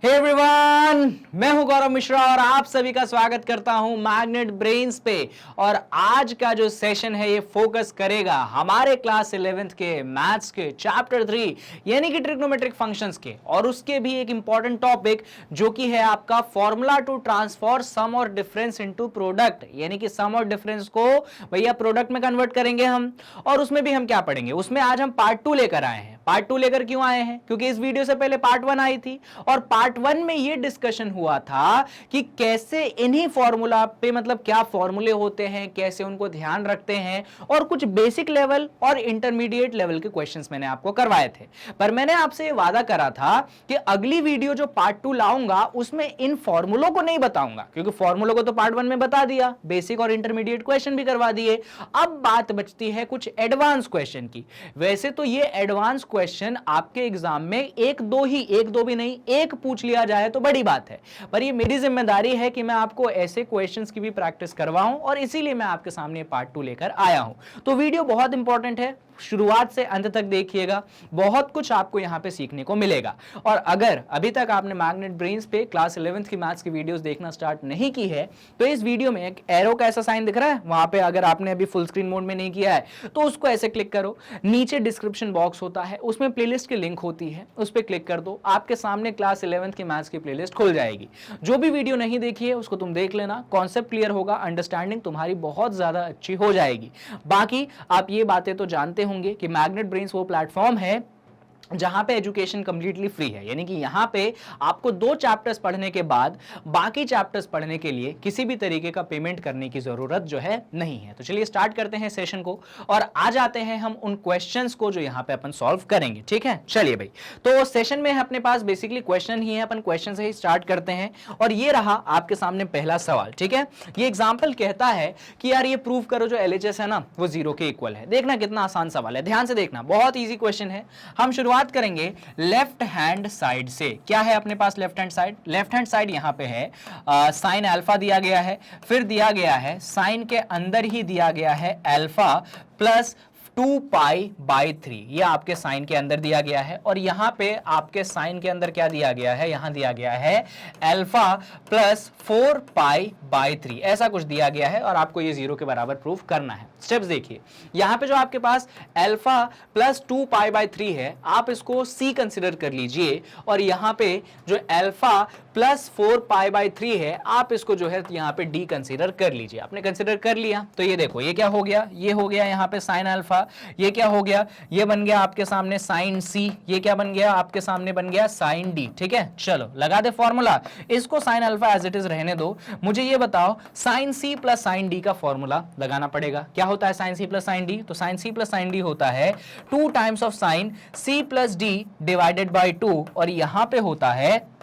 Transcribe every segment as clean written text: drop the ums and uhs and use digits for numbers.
Hey everyone, मैं हूं गौरव मिश्रा और आप सभी का स्वागत करता हूं मैग्नेट ब्रेन्स पे। और आज का जो सेशन है ये फोकस करेगा हमारे क्लास 11th के मैथ्स के चैप्टर 3 यानी कि ट्रिग्नोमेट्रिक फंक्शंस के, और उसके भी एक इंपॉर्टेंट टॉपिक जो कि है आपका फॉर्मूला टू ट्रांसफॉर सम और डिफरेंस इनटू प्रोडक्ट, यानी कि सम और डिफरेंस को भैया प्रोडक्ट में कन्वर्ट करेंगे हम। और उसमें भी हम क्या पढ़ेंगे, उसमें आज हम पार्ट 2 लेकर आए हैं। पार्ट 2 लेकर क्यों आए हैं? क्योंकि इस वीडियो से पहले पार्ट 1 आई थी और पार्ट 1 में यह डिस्कशन हुआ था कि कैसे इन्हीं फॉर्मूला पे, मतलब क्या फॉर्मूले होते हैं, कैसे उनको ध्यान रखते हैं, और कुछ बेसिक लेवल और इंटरमीडिएट लेवल के क्वेश्चंस मैंने आपको करवाए थे। पर मैंने आपसे ये वादा करा था कि अगली वीडियो जो पार्ट 2 लाऊंगा उसमें इन फॉर्मूलों को नहीं बताऊंगा, क्योंकि फॉर्मूलों को तो पार्ट 1 में बता दिया, बेसिक और इंटरमीडिएट क्वेश्चन भी करवा दिए। अब बात बचती है कुछ एडवांस क्वेश्चन की। वैसे तो ये एडवांस क्वेश्चन आपके एग्जाम में एक दो भी नहीं, एक पूछ लिया जाए तो बड़ी बात है, पर ये मेरी जिम्मेदारी है कि मैं आपको ऐसे क्वेश्चंस की भी प्रैक्टिस करवाऊं, और इसीलिए मैं आपके सामने पार्ट 2 लेकर आया हूं। तो वीडियो बहुत इंपॉर्टेंट है, शुरुआत से अंत तक देखिएगा, बहुत कुछ आपको यहां पे सीखने को मिलेगा। और अगर अभी तक आपने मैग्नेट ब्रेन्स पे क्लास 11th की मैथ्स की वीडियोस देखना स्टार्ट नहीं की है तो इस वीडियो में एक एरो का ऐसा साइन दिख रहा है, वहां पे अगर आपने अभी फुल स्क्रीन मोड में नहीं किया है तो उसको ऐसे क्लिक करो। नीचे डिस्क्रिप्शन बॉक्स होता है, उसमें प्लेलिस्ट की लिंक होती है, उस पर क्लिक कर दो, आपके सामने क्लास 11th की मैथ्स की प्लेलिस्ट खुल जाएगी। जो भी वीडियो नहीं देखी है उसको तुम देख लेना, कॉन्सेप्ट क्लियर होगा, अंडरस्टैंडिंग तुम्हारी बहुत ज्यादा अच्छी हो जाएगी। बाकी आप ये बातें तो जानते होंगे कि मैग्नेट ब्रेन्स वो प्लेटफॉर्म है जहां पे एजुकेशन कंप्लीटली फ्री है, यानी कि यहां पे आपको 2 चैप्टर्स पढ़ने के बाद बाकी चैप्टर्स पढ़ने के लिए किसी भी तरीके का पेमेंट करने की जरूरत जो है नहीं है। तो चलिए स्टार्ट करते हैं सेशन को और आ जाते हैं हम उन क्वेश्चंस को जो यहां पे अपन सॉल्व करेंगे। ठीक है, चलिए भाई। तो सेशन में अपने पास बेसिकली क्वेश्चन ही है, अपन क्वेश्चन से ही स्टार्ट करते हैं। और ये रहा आपके सामने पहला सवाल। ठीक है, ये एग्जाम्पल कहता है कि यार ये प्रूव करो जो LHS है ना वो 0 के इक्वल है। देखना कितना आसान सवाल है, ध्यान से देखना, बहुत ईजी क्वेश्चन है। हम शुरुआत करेंगे लेफ्ट हैंड साइड से। क्या है अपने पास left hand side? Left hand side यहां पे है साइन अल्फा दिया गया है, फिर दिया गया है साइन के अंदर ही दिया गया है अल्फा प्लस 2π/3, ये आपके साइन के अंदर दिया गया है। और यहां पे आपके साइन के अंदर क्या दिया गया है? यहां दिया गया है अल्फा प्लस 4π/3, ऐसा कुछ दिया गया है और आपको ये 0 के बराबर प्रूफ करना है। स्टेप्स देखिए, यहां पे जो आपके पास अल्फा प्लस 2π/3 है, आप इसको C कंसिडर कर लीजिए, और यहां पे जो अल्फा प्लस 4π/3 है आप इसको जो है यहां पे D कंसिडर कर लीजिए। आपने कंसिडर कर लिया तो ये देखो, ये क्या हो गया? ये हो गया यहां पे साइन अल्फा, ये क्या हो गया? ये बन गया आपके सामने साइन C, ये क्या बन गया? आपके सामने बन गया साइन D। ठीक है, चलो लगा दे फॉर्मूला। इसको sine alpha as it is रहने दो, मुझे ये बताओ sine C plus sine D का फॉर्मूला लगाना पड़ेगा। क्या होता है sine C plus sine D? तो sine C plus sine D होता है 2 times of sine C plus D divided by 2, और यहां पे होता है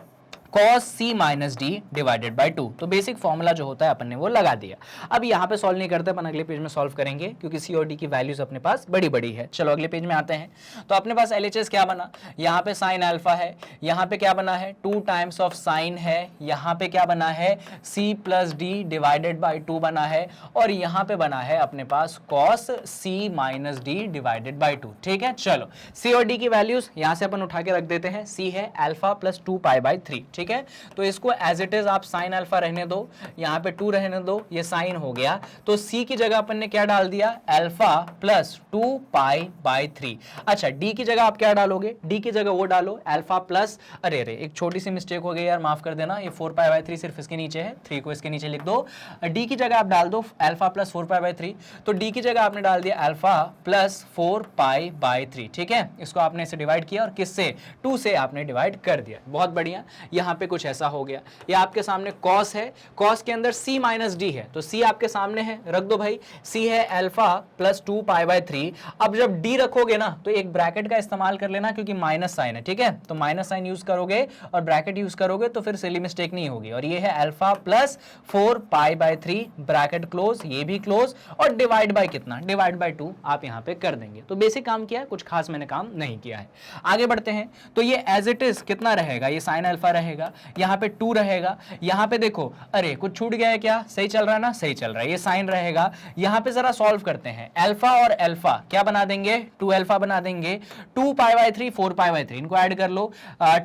cos C minus D divided by 2। तो बेसिक फॉर्मूला जो होता है अपन ने वो लगा दिया। अब यहाँ पे सॉल्व नहीं करते, अपन अगले पेज में सॉल्व करेंगे क्योंकि C और D की वैल्यूज अपने पास बड़ी बड़ी है। चलो अगले पेज में आते हैं। तो अपने पास LHS क्या बना? यहाँ पे साइन अल्फा है, यहाँ पे क्या बना है? 2 टाइम्स ऑफ साइन है, यहाँ पे क्या बना है? C plus D divided by 2 बना है, और यहाँ पे बना है अपने पास cos C minus D divided by 2। ठीक है, चलो C और D की वैल्यूज यहाँ से अपन उठा के रख देते हैं। C है अल्फा प्लस 2π/3। ठीक है, तो इसको एज इट इज आप साइन अल्फा रहने दो, यहाँ पे 2 रहने दो, ये साइन हो गया। तो C की जगह अपन ने क्या डाल दिया? Alpha plus 2π/3। अच्छा, D की जगह आप क्या डालोगे? D की जगह वो डालो अल्फा प्लस, अरे एक छोटी सी मिस्टेक हो गई यार, माफ कर देना, ये 4π/3 सिर्फ इसके नीचे है, 3 को इसके नीचे लिख दो। D की जगह आप डाल दो अल्फा प्लस 4π/3, तो D की जगह आपने डाल दिया अल्फा प्लस 4π/3। ठीक है, इसको आपने इसे डिवाइड किया और किससे? 2 से आपने डिवाइड कर दिया। बहुत बढ़िया, यहाँ पे कुछ ऐसा हो गया। ये आपके सामने cos है, cos के अंदर C माइनस D है, तो C आपके सामने है, रख दो भाई। C है अल्फा प्लस 2π/3। अब जब D रखोगे ना तो एक ब्रैकेट का इस्तेमाल कर लेना, क्योंकि माइनस साइन है। ठीक है, तो माइनस साइन यूज करोगे और ब्रैकेट यूज करोगे तो फिर सिली मिस्टेक नहीं होगी। और ये है अल्फा प्लस 4π/3, ब्रैकेट क्लोज, ये भी क्लोज, और डिवाइड बाय कितना? डिवाइड बाय 2 आप यहाँ पे कर देंगे। तो बेसिक काम किया है, कुछ खास मैंने काम नहीं किया है। आगे बढ़ते हैं, तो ये एज इट इज कितना रहेगा? ये साइन अल्फा रहेगा, रहेगा, यहाँ पे 2 रहेगा, यहाँ पे देखो अरे कुछ छूट गया है क्या, सही चल रहा है ना, सही चल रहा है, ये साइन रहेगा। यहाँ पे जरा सॉल्व करते हैं, अल्फा और अल्फा क्या बना देंगे, 2 अल्फा बना देंगे, 2 पाई बाय 3 4 पाई बाय 3, इनको ऐड कर लो,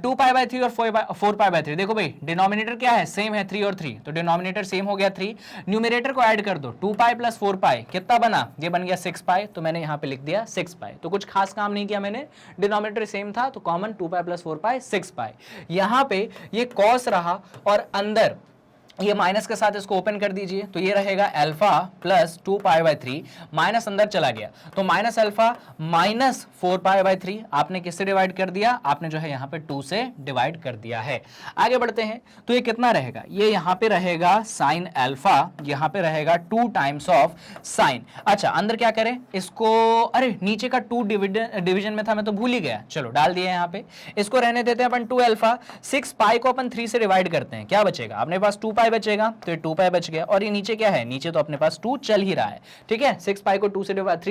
2 पाई बाय 3 और 4 पाई बाय 3, देखो भाई डिनोमिनेटर क्या है, सेम है 3 और 3, तो डिनोमिनेटर सेम हो गया 3, न्यूमरेटर को ऐड कर दो, 2 पाई प्लस 4 पाई कितना बना, ये बन गया 6 पाई, तो मैंने यहाँ पे लिख दिया 6 पाई, तो कुछ खास काम नहीं किया मैंने, डिनोमिनेटर सेम था तो कॉमन 2 पाई प्लस 4 पाई 6 पाई, यहाँ पे ये कॉस रहा और अंदर ये माइनस के साथ इसको ओपन कर दीजिए, तो ये रहेगा alpha plus 2 pi by 3, minus अंदर चला गया तो minus alpha minus 4 pi by 3, आपने किससे डिवाइड कर दिया, आपने जो है यहाँ पे 2 से डिवाइड कर दिया है। आगे बढ़ते हैं, तो ये कितना रहेगा, ये यहाँ पे रहेगा साइन अल्फा, यहाँ पे रहेगा 2 टाइम्स ऑफ साइन। अच्छा अंदर क्या करें इसको, अरे नीचे का 2 डिवीजन में था, मैं तो भूल ही गया, चलो डाल दिया यहाँ पे, इसको रहने देते हैं अपन 2 अल्फा, 6 पाई को अपन 3 से डिवाइड करते हैं, क्या बचेगा, अपने पास 2 पाई बचेगा, तो ये 2 पाई बच गया, और ये नीचे क्या है, नीचे तो अपने पास 2 चल ही रहा है, ठीक है, 6 पाई को 3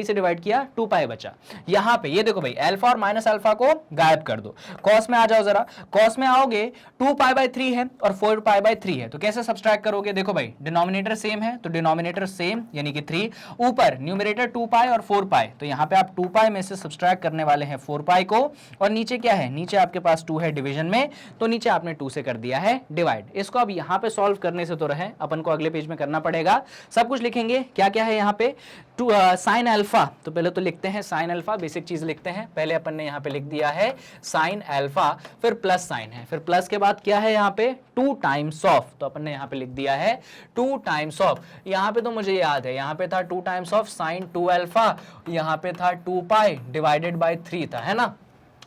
से डिवाइड किया, 2 पाई बचा। यहाँ पे ये देखो भाई अल्फा और माइनस अल्फा को गायब कर दो, कॉस में आ जाओ जरा, कॉस में आओगे 2 पाई बाय 3 है और 4 पाई बाय 3 है, तो कैसे सब्सट्रैक्ट करोगे, देखो भाई डिनोमिनेटर सेम है तो डिनोमिनेटर सेम यानी कि 3, ऊपर न्यूमरेटर 2 पाई और 4 पाई, तो यहाँ पे आप 2 पाई में से सब्सट्रैक्ट करने वाले हैं 4 पाई को, और नीचे क्या है, नीचे आपके पास 2 है डिवीजन में, तो नीचे आपने 2 से कर दिया है डिवाइड। इसको अब यहाँ पे सॉल्व करने से तो रहे, अपन को अगले पेज में करना पड़ेगा, सब कुछ लिखेंगे, क्या क्या है यहाँ पे, साइन अल्फा, तो पहले तो लिखते हैं साइन अल्फा, बेसिक चीज लिखते हैं, पहले अपन ने यहाँ पे लिख दिया है साइन अल्फा, फिर प्लस साइन है, फिर प्लस के बाद क्या है यहाँ पे 2 टाइम्स ऑफ, तो अपन ने यहाँ पे लिख दिया है 2 टाइम्स ऑफ, यहाँ पे तो मुझे याद है, यहाँ पे था 2 टाइम्स ऑफ साइन 2 अल्फा, यहाँ पे था 2 पाई डिवाइडेड बाय 3 था, है ना,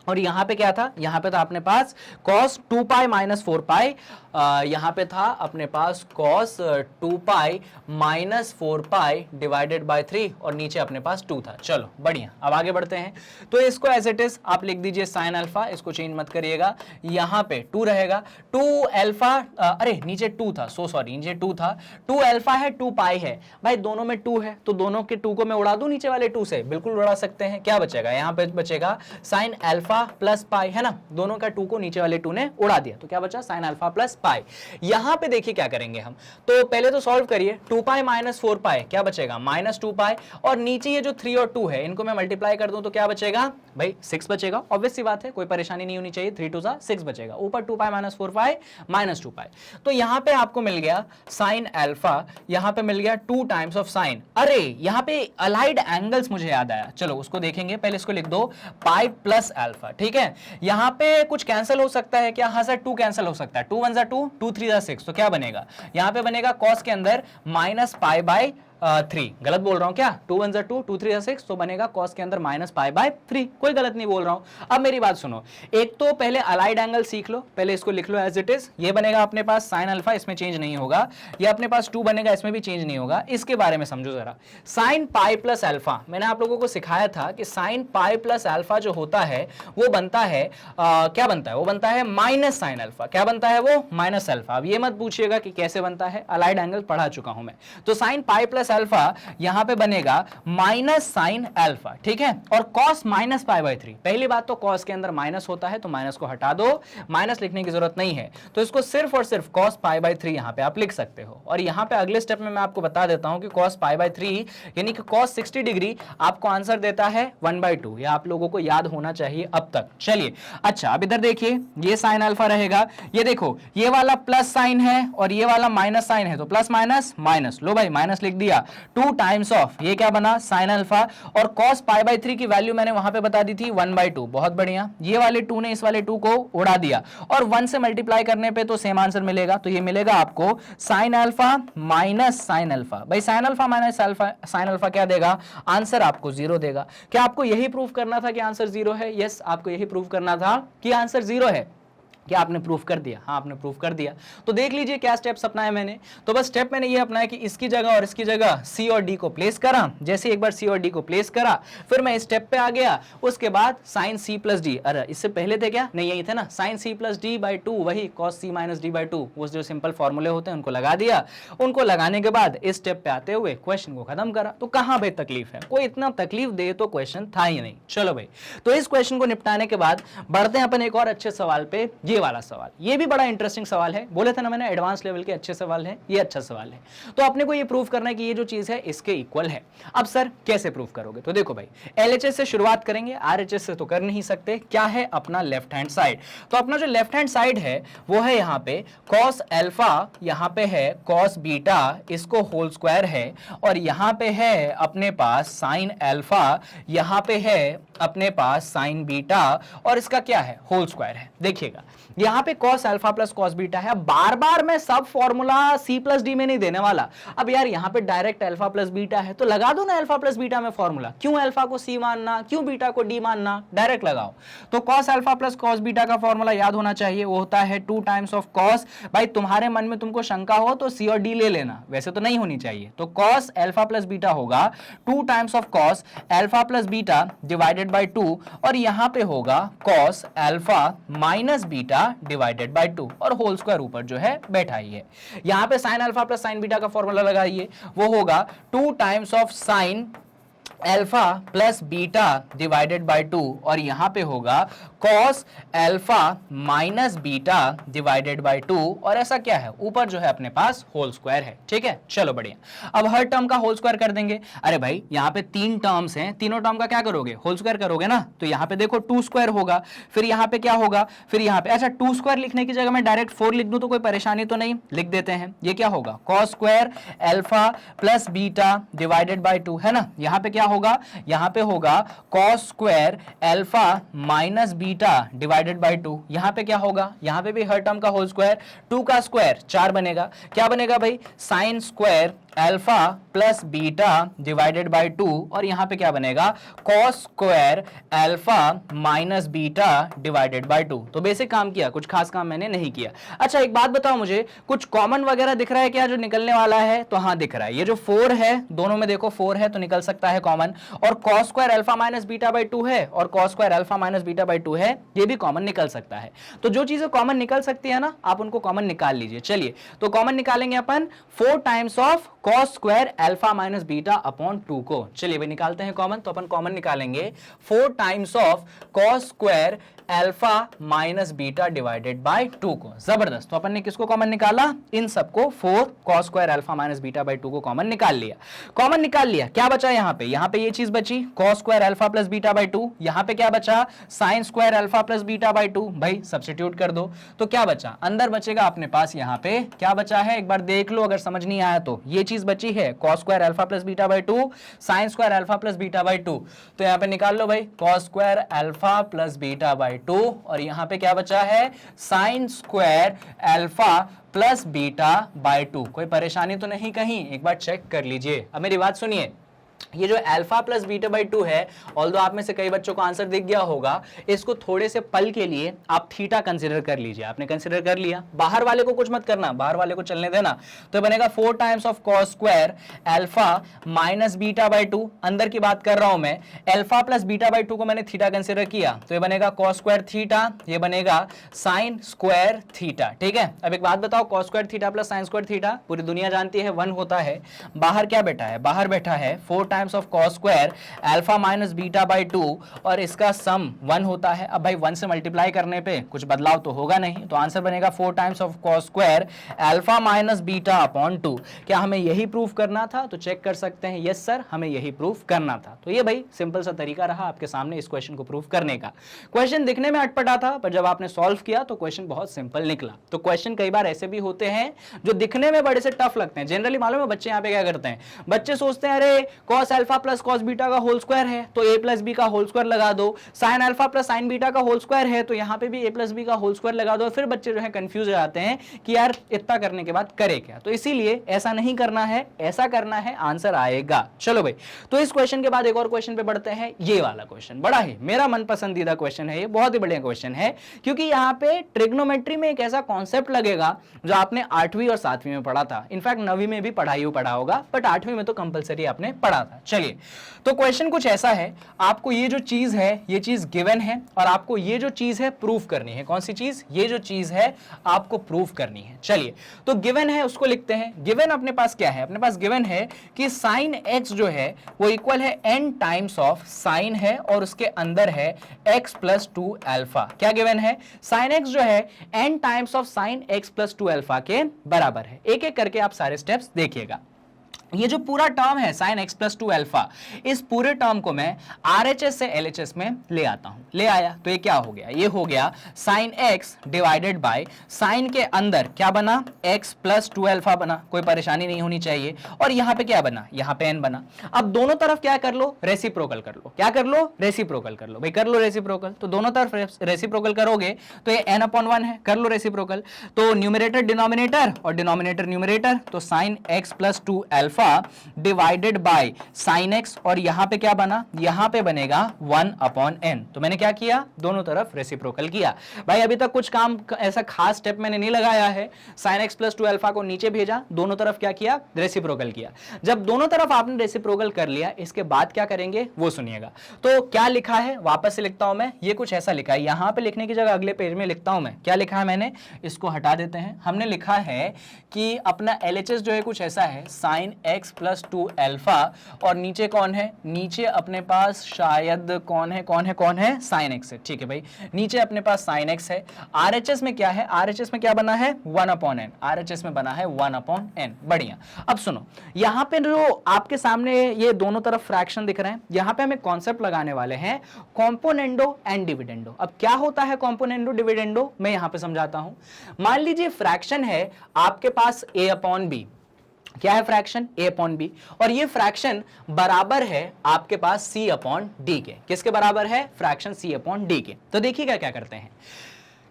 और यहाँ पे क्या था, यहाँ पे था अपने पास cos 2 पाई माइनस 4 पाई, यहाँ पे था अपने पास cos 2 pi minus 4 pi divided by 3, और नीचे अपने पास 2 था। चलो बढ़िया, अब आगे बढ़ते हैं, तो इसको एज इट इज आप लिख दीजिए साइन अल्फा, इसको चेंज मत करिएगा, यहाँ पे 2 रहेगा, 2 अल्फा, अरे नीचे 2 था, सो सॉरी नीचे 2 था, 2 अल्फा है 2 पाई है, भाई दोनों में 2 है तो दोनों के 2 को मैं उड़ा दूं नीचे वाले 2 से, बिल्कुल उड़ा सकते हैं, क्या बचेगा, यहाँ पे बचेगा साइन अल्फा प्लस पाई, है ना, दोनों का 2 को नीचे वाले 2 ने उड़ा दिया, तो क्या बचा साइन अल्फा प्लस पाई। यहां पे देखिए क्या करेंगे हम, तो पहले तो सॉल्व करिए, 2 पाई माइनस 4 पाई क्या बचेगा, माइनस 2 पाई, और नीचे ये जो 3 और 2 है इनको मैं मल्टीप्लाई कर दूं तो क्या बचेगा भाई 6 बचेगा, ऑब्वियस सी बात है, कोई परेशानी नहीं होनी चाहिए, 3 2 6 बचेगा, ऊपर 2 पाई माइनस 4 पाई माइनस 2 पाई, तो यहां पे आपको मिल गया साइन अल्फा, यहां पे मिल गया 2 टाइम्स ऑफ साइन, अरे यहां पे अलाइड एंगल्स मुझे याद आया, चलो उसको देखेंगे, पहले इसको लिख दो पाई प्लस अल्फा, ठीक है, यहां पे कुछ कैंसिल हो सकता है क्या, हाँ सर 2 कैंसिल हो सकता है, 2 1 2 2 3 6, तो क्या बनेगा, यहां पे बनेगा cos के अंदर माइनस पाई बाय 3, गलत बोल रहा हूं क्या, 2 1 2 2 3 6, तो बनेगा cos के अंदर माइनस पाई बाय 3, कोई गलत नहीं बोल रहा हूं। अब मेरी बात सुनो, एक तो पहले अलाइड एंगल सीख लो, पहले इसको लिख लो एज इट इज, ये बनेगा अपने पास साइन अल्फा, इसमें चेंज नहीं होगा, ये अपने पास 2 बनेगा, इसमें भी चेंज नहीं होगा, इसके बारे में समझो जरा, साइन पाई प्लस अल्फा, मैंने आप लोगों को सिखाया था कि साइन पाई प्लस अल्फा जो होता है वो बनता है क्या बनता है, वो बनता है माइनस साइन अल्फा, क्या बनता है वो माइनस अल्फा। अब ये मत पूछिएगा कि कैसे बनता है, अलाइड एंगल पढ़ा चुका हूं मैं, तो साइन पाई प्लस अल्फा यहां पे बनेगा माइनस साइन अल्फा, ठीक है, और cos माइनस पाई बाय 3, पहली बात तो cos के अंदर माइनस होता है तो माइनस को हटा दो, माइनस लिखने की जरूरत नहीं है, तो इसको सिर्फ और सिर्फ cos पाई बाय 3 यहां पे आप लिख सकते हो, और यहां पे अगले स्टेप में मैं आपको बता देता हूं कि cos पाई बाय 3 यानी कि cos 60 डिग्री आपको आंसर देता है 1/2, ये आप लोगों को याद होना चाहिए अब तक। चलिए अच्छा, अब इधर देखिए, ये साइन अल्फा रहेगा, ये देखो ये वाला प्लस साइन है और ये वाला माइनस साइन है, तो प्लस माइनस माइनस, लो भाई माइनस लिख दिया, 2 टाइम्स ऑफ ये क्या बना साइन अल्फा, और cos पाई बाय 3 की वैल्यू मैंने वहां पे बता दी थी 1/2, बहुत बढ़िया, ये वाले 2 ने इस वाले 2 को उड़ा दिया, और 1 से मल्टीप्लाई करने पे तो सेम आंसर मिलेगा, तो ये मिलेगा आपको sine alpha minus sine alpha, भाई sine alpha minus alpha, sine alpha क्या देगा, आंसर आपको 0 देगा। क्या आपको यही प्रूफ करना था कि आंसर 0 है, यस आपको यही प्रूफ करना था कि आंसर 0 है, क्या आपने प्रूफ कर दिया, हाँ आपने प्रूफ कर दिया। तो देख लीजिए क्या स्टेप्स अपनाए मैंने, तो बस स्टेप मैंने ये अपनाया कि इसकी जगह और इसकी जगह सी और डी को प्लेस करा, जैसे एक बार सी और डी को प्लेस करा फिर मैं इस स्टेप पे आ गया, उसके बाद साइन सी प्लस डी, अरे इससे पहले थे क्या, नहीं यही थे ना, sine C plus D by 2, वही cos C minus D by 2, वो जो सिंपल फॉर्मूले होते हैं उनको लगा दिया, उनको लगाने के बाद इस स्टेप पे आते हुए क्वेश्चन को खत्म करा। तो कहां भाई तकलीफ है, कोई इतना तकलीफ दे तो क्वेश्चन था ही नहीं। चलो भाई, तो इस क्वेश्चन को निपटाने के बाद बढ़ते हैं अपन एक और अच्छे सवाल पे, ये ये वाला सवाल, ये भी बड़ा इंटरेस्टिंग सवाल है, बोले थे ना मैंने एडवांस लेवल के अच्छे सवाल है, ये अच्छा सवाल है। तो अपने को ये प्रूव करना है कि ये जो चीज है इसके इक्वल है। अब सर कैसे प्रूव करोगे? तो देखो भाई, एलएचएस से शुरुआत करेंगे, आरएचएस से तो कर नहीं सकते। क्या है अपना लेफ्ट हैंड साइड? तो अपना जो लेफ्ट हैंड साइड है वो है यहाँ पे कॉस अल्फा, यहाँ पे है कॉस बीटा, इसको होल स्क्वायर है, और यहाँ पे है अपने पास साइन अल्फा, यहाँ पे है अपने पास साइन बीटा, और इसका क्या है? होल स्क्वायर है। देखिएगा यहाँ पे cos alpha plus cos beta है। बार बार मैं सब फॉर्मूला c प्लस डी में नहीं देने वाला। अब यार यहाँ पे डायरेक्ट अल्फा प्लस बीटा है तो लगा दो ना अल्फा प्लस बीटा में फॉर्मूला। क्यों अल्फा को c मानना, क्यों बीटा को d मानना, डायरेक्ट लगाओ। तो cos alpha plus cos beta का फॉर्मूला याद होना चाहिए, वो होता है 2 टाइम्स ऑफ cos। भाई तुम्हारे मन में तुमको शंका हो तो c और d ले लेना, वैसे तो नहीं होनी चाहिए। तो cos अल्फा प्लस बीटा होगा 2 times of cos alpha plus beta divided by 2, और यहाँ पे होगा cos alpha minus beta divided by 2, और होल स्क्वायर ऊपर जो है बैठा ही है। यहाँ पे sine alpha plus sign beta का फॉर्मूला लगाइए, वो होगा 2 times of sine alpha plus beta divided by 2, और यहां पे होगा cos alpha minus beta divided by 2, और ऐसा क्या है ऊपर जो है अपने पास होल स्क्वायर है। ठीक है, चलो बढ़िया। अब हर टर्म का होल स्क्वायर कर देंगे। अरे भाई यहाँ पे 3 टर्म्स हैं, तीनों टर्म का क्या करोगे? होल स्क्वायर करोगे ना। तो यहाँ पे देखो 2 स्क्वायर होगा, फिर यहाँ पे क्या होगा, फिर यहाँ पे, अच्छा 2 स्क्वायर लिखने की जगह मैं डायरेक्ट 4 लिख दूं तो कोई परेशानी तो नहीं? लिख देते हैं। ये क्या होगा? cos square alpha plus beta divided by 2 है ना। यहाँ पे क्या होगा? यहाँ पे होगा cos square alpha minus beta divided by 2। यहाँ पे क्या होगा? यहाँ पे भी हर टर्म का होल स्क्वायर, 2 का स्क्वायर 4 बनेगा। क्या बनेगा भाई? Sine square alpha plus beta divided by 2, और यहाँ पे क्या बनेगा? cos square alpha minus beta divided by 2। तो बेसिक काम किया, कुछ खास काम मैंने नहीं किया। अच्छा एक बात बताओ मुझे, कुछ कॉमन वगैरह दिख रहा है क्या जो निकलने वाला है? तो हाँ दिख रहा है, ये जो 4 है दोनों में देखो 4 है तो निकल सकता है कॉमन, और cos square alpha minus beta by 2 है, और cos square alpha minus beta by 2 है, ये भी कॉमन निकल सकता है। तो जो चीजें कॉमन निकल सकती है ना, आप उनको कॉमन निकाल लीजिए। चलिए तो कॉमन निकालेंगे अपन 4 times of cos square alpha minus beta upon 2 को। चलिए भाई निकालते हैं कॉमन। तो अपन कॉमन निकालेंगे 4 times of cos square alpha minus beta divided by 2 को। जबरदस्त। तो अपन ने किसको कॉमन निकाला? इन सबको 4 cos square alpha minus beta by 2 को कॉमन निकाल लिया। कॉमन निकाल लिया, क्या बचा यहाँ पे? यहाँ पे ये चीज बची cos square alpha plus beta by 2। यहाँ पे क्या बचा? Sine square alpha plus beta by 2। भाई सब्स्टिट्यूट कर दो तो क्या बचा? अंदर बचेगा अपने पास यहाँ पे क्या बचा है, एक बार देख लो अगर समझ नहीं आया तो। ये चीज बची है cos square alpha plus beta by 2, sine square alpha plus beta by 2। तो यहाँ पे निकाल लो भाई cos square alpha plus beta by 2, और यहाँ पे क्या बचा है? Sine square alpha plus beta by 2। कोई परेशानी तो नहीं कहीं? एक बार चेक कर लीजिए। अब मेरी बात सुनिए, ये जो अल्फा प्लस बीटा बाय 2 है, ऑल्दो आप में से कई बच्चों को आंसर दिख गया होगा, इसको थोड़े से पल के लिए आप थीटा कंसीडर कर लीजिए। आपने कंसीडर कर लिया, बाहर वाले को कुछ मत करना, बाहर वाले को चलने देना। तो बनेगा 4 times of cos square alpha minus beta by 2। अंदर की बात कर रहा हूं मैं, अल्फा प्लस बीटा बाय 2 को मैंने थीटा कंसीडर किया तो ये बनेगा cos स्क्वायर थीटा, ये बनेगा साइन स्क्वायर थीटा। ठीक है, अब एक बात बताओ, cos square theta plus sine square theta पूरी दुनिया जानती है 1 होता है। बाहर क्या बैठा है? बाहर बैठा है 4 times of cos square alpha minus beta by 2, और इसका सम 1 होता है। अब भाई 1 से मल्टीप्लाई करने पे कुछ बदलाव तो होगा नहीं, तो आंसर बनेगा 4 times of cos square alpha minus beta upon 2। क्या हमें यही प्रूफ करना था? तो चेक कर सकते हैं, यस सर हमें यही प्रूफ करना था। तो ये भाई सिंपल सा तरीका रहा आपके सामने इस क्वेश्चन को प्रूफ करने का। क्वेश्चन दिखने में अटपटा था, पर जब आपने सॉल्व किया तो क्वेश्चन बहुत सिंपल निकला। तो क्वेश्चन कई बार ऐसे भी होते हैं जो दिखने में बड़े से टफ लगते हैं। जनरली मालूम है बच्चे यहाँ पे क्या करते हैं? बच्चे सोचते हैं अरे cos alpha plus cos beta का होल स्क्वायर है तो a प्लस बी का होल स्क्वायर लगा दो, sine alpha plus sign beta का होल स्क्वायर है तो यहाँ पे भी a प्लस बी का होल स्क्वायर लगा दो। फिर बच्चे जो है कंफ्यूज हो जाते हैं कि यार इतना करने के बाद करे क्या। तो इसीलिए ऐसा नहीं करना है, ऐसा करना है, आंसर आएगा। चलो भाई, तो इस क्वेश्चन के बाद एक और क्वेश्चन पे बढ़ते हैं। ये वाला क्वेश्चन बड़ा ही मेरा मन पसंदीदा क्वेश्चन है, ये बहुत ही बढ़िया क्वेश्चन है, क्योंकि यहाँ पे ट्रिग्नोमेट्री में एक ऐसा कॉन्सेप्ट लगेगा जो आपने 8वीं और 7वीं में पढ़ा था। इनफैक्ट 9वीं में भी पढ़ा होगा, बट 8वीं में तो कंपलसरी आपने पढ़ा था। चलिए, तो क्वेश्चन कुछ ऐसा है, आपको ये जो चीज है ये चीज गिवन है और आपको ये जो चीज है प्रूफ करनी है। कौन सी चीज? ये जो चीज है आपको प्रूफ करनी है। चलिए, तो गिवन है उसको लिखते हैं। गिवन अपने पास क्या है? अपने पास गिवन है कि साइन एक्स जो है वो इक्वल है n टाइम्स ऑफ साइन है और उसके अंदर है x प्लस 2 अल्फा। क्या गिवन है? साइन एक्स जो है n times of sign x plus 2 alpha के बराबर है। एक एक करके आप सारे स्टेप्स देखिएगा। ये जो पूरा टर्म है साइन एक्स प्लस 2 अल्फा, इस पूरे टर्म को मैं RHS से LHS में ले आता हूं। ले आया तो ये क्या हो गया? ये हो गया sine x divided by sine के अंदर क्या बना? x प्लस 2 अल्फा बना। कोई परेशानी नहीं होनी चाहिए। और यहां पे क्या बना? यहां पे n बना। अब दोनों तरफ क्या कर लो? रेसिप्रोकल कर लो। क्या कर लो? रेसिप्रोकल कर लो। भाई कर लो रेसिप्रोकल। तो दोनों तरफ रेसिप्रोकल करोगे तो ये n/1 है, कर लो रेसिप्रोकल। तो न्यूमरेटर डिनोमिनेटर और डिनोमिनेटर न्यूमरेटर, तो sine x plus 2 alpha divided by sine x और यहां पे क्या बना? यहां पे बनेगा 1/n। तो मैंने क्या किया? दोनों तरफ रेसिप्रोकल किया। भाई अभी तक कुछ काम ऐसा खास स्टेप मैंने नहीं लगाया है। साइन एक्स प्लस 2 अल्फा को नीचे भेजा, दोनों तरफ क्या किया? रेसिप्रोकल किया। जब दोनों तरफ आपने रेसिप्रोकल कर लिया, इसके बाद क्या करेंगे वो सुनिएगा। तो क्या लिखा है वापस से लिखता हूं मैं। ये कुछ ऐसा लिखा है, यहां पे लिखने की जगह अगले पेज में लिखता हूं मैं। क्या लिखा है मैंने? इसको हटा देते हैं। हमने लिखा है कि अपना LHS जो है कुछ ऐसा है, साइन एक्स प्लस 2 अल्फा और नीचे कौन है? नीचे अपने पास शायद कौन है? साइन एक्स है। ठीक है भाई, नीचे अपने पास साइन एक्स है। RHS में क्या है? RHS में क्या बना है? 1/n। RHS में बना है 1/n। बढ़िया। अब सुनो, यहां पे जो आपके सामने ये दोनों तरफ फ्रैक्शन दिख रहे हैं, यहां पे हमें कॉन्सेप्ट लगाने वाले हैं कॉम्पोनेंडो एंड डिविडेंडो। अब क्या होता है कॉम्पोनेंडो डिविडेंडो, मैं यहां पे समझाता हूं। मान लीजिए फ्रैक्शन है आपके पास a/b। क्या है फ्रैक्शन? a/b। और ये फ्रैक्शन बराबर है आपके पास c/d के। किसके बराबर है? फ्रैक्शन c/d के। तो देखिएगा क्या करते हैं।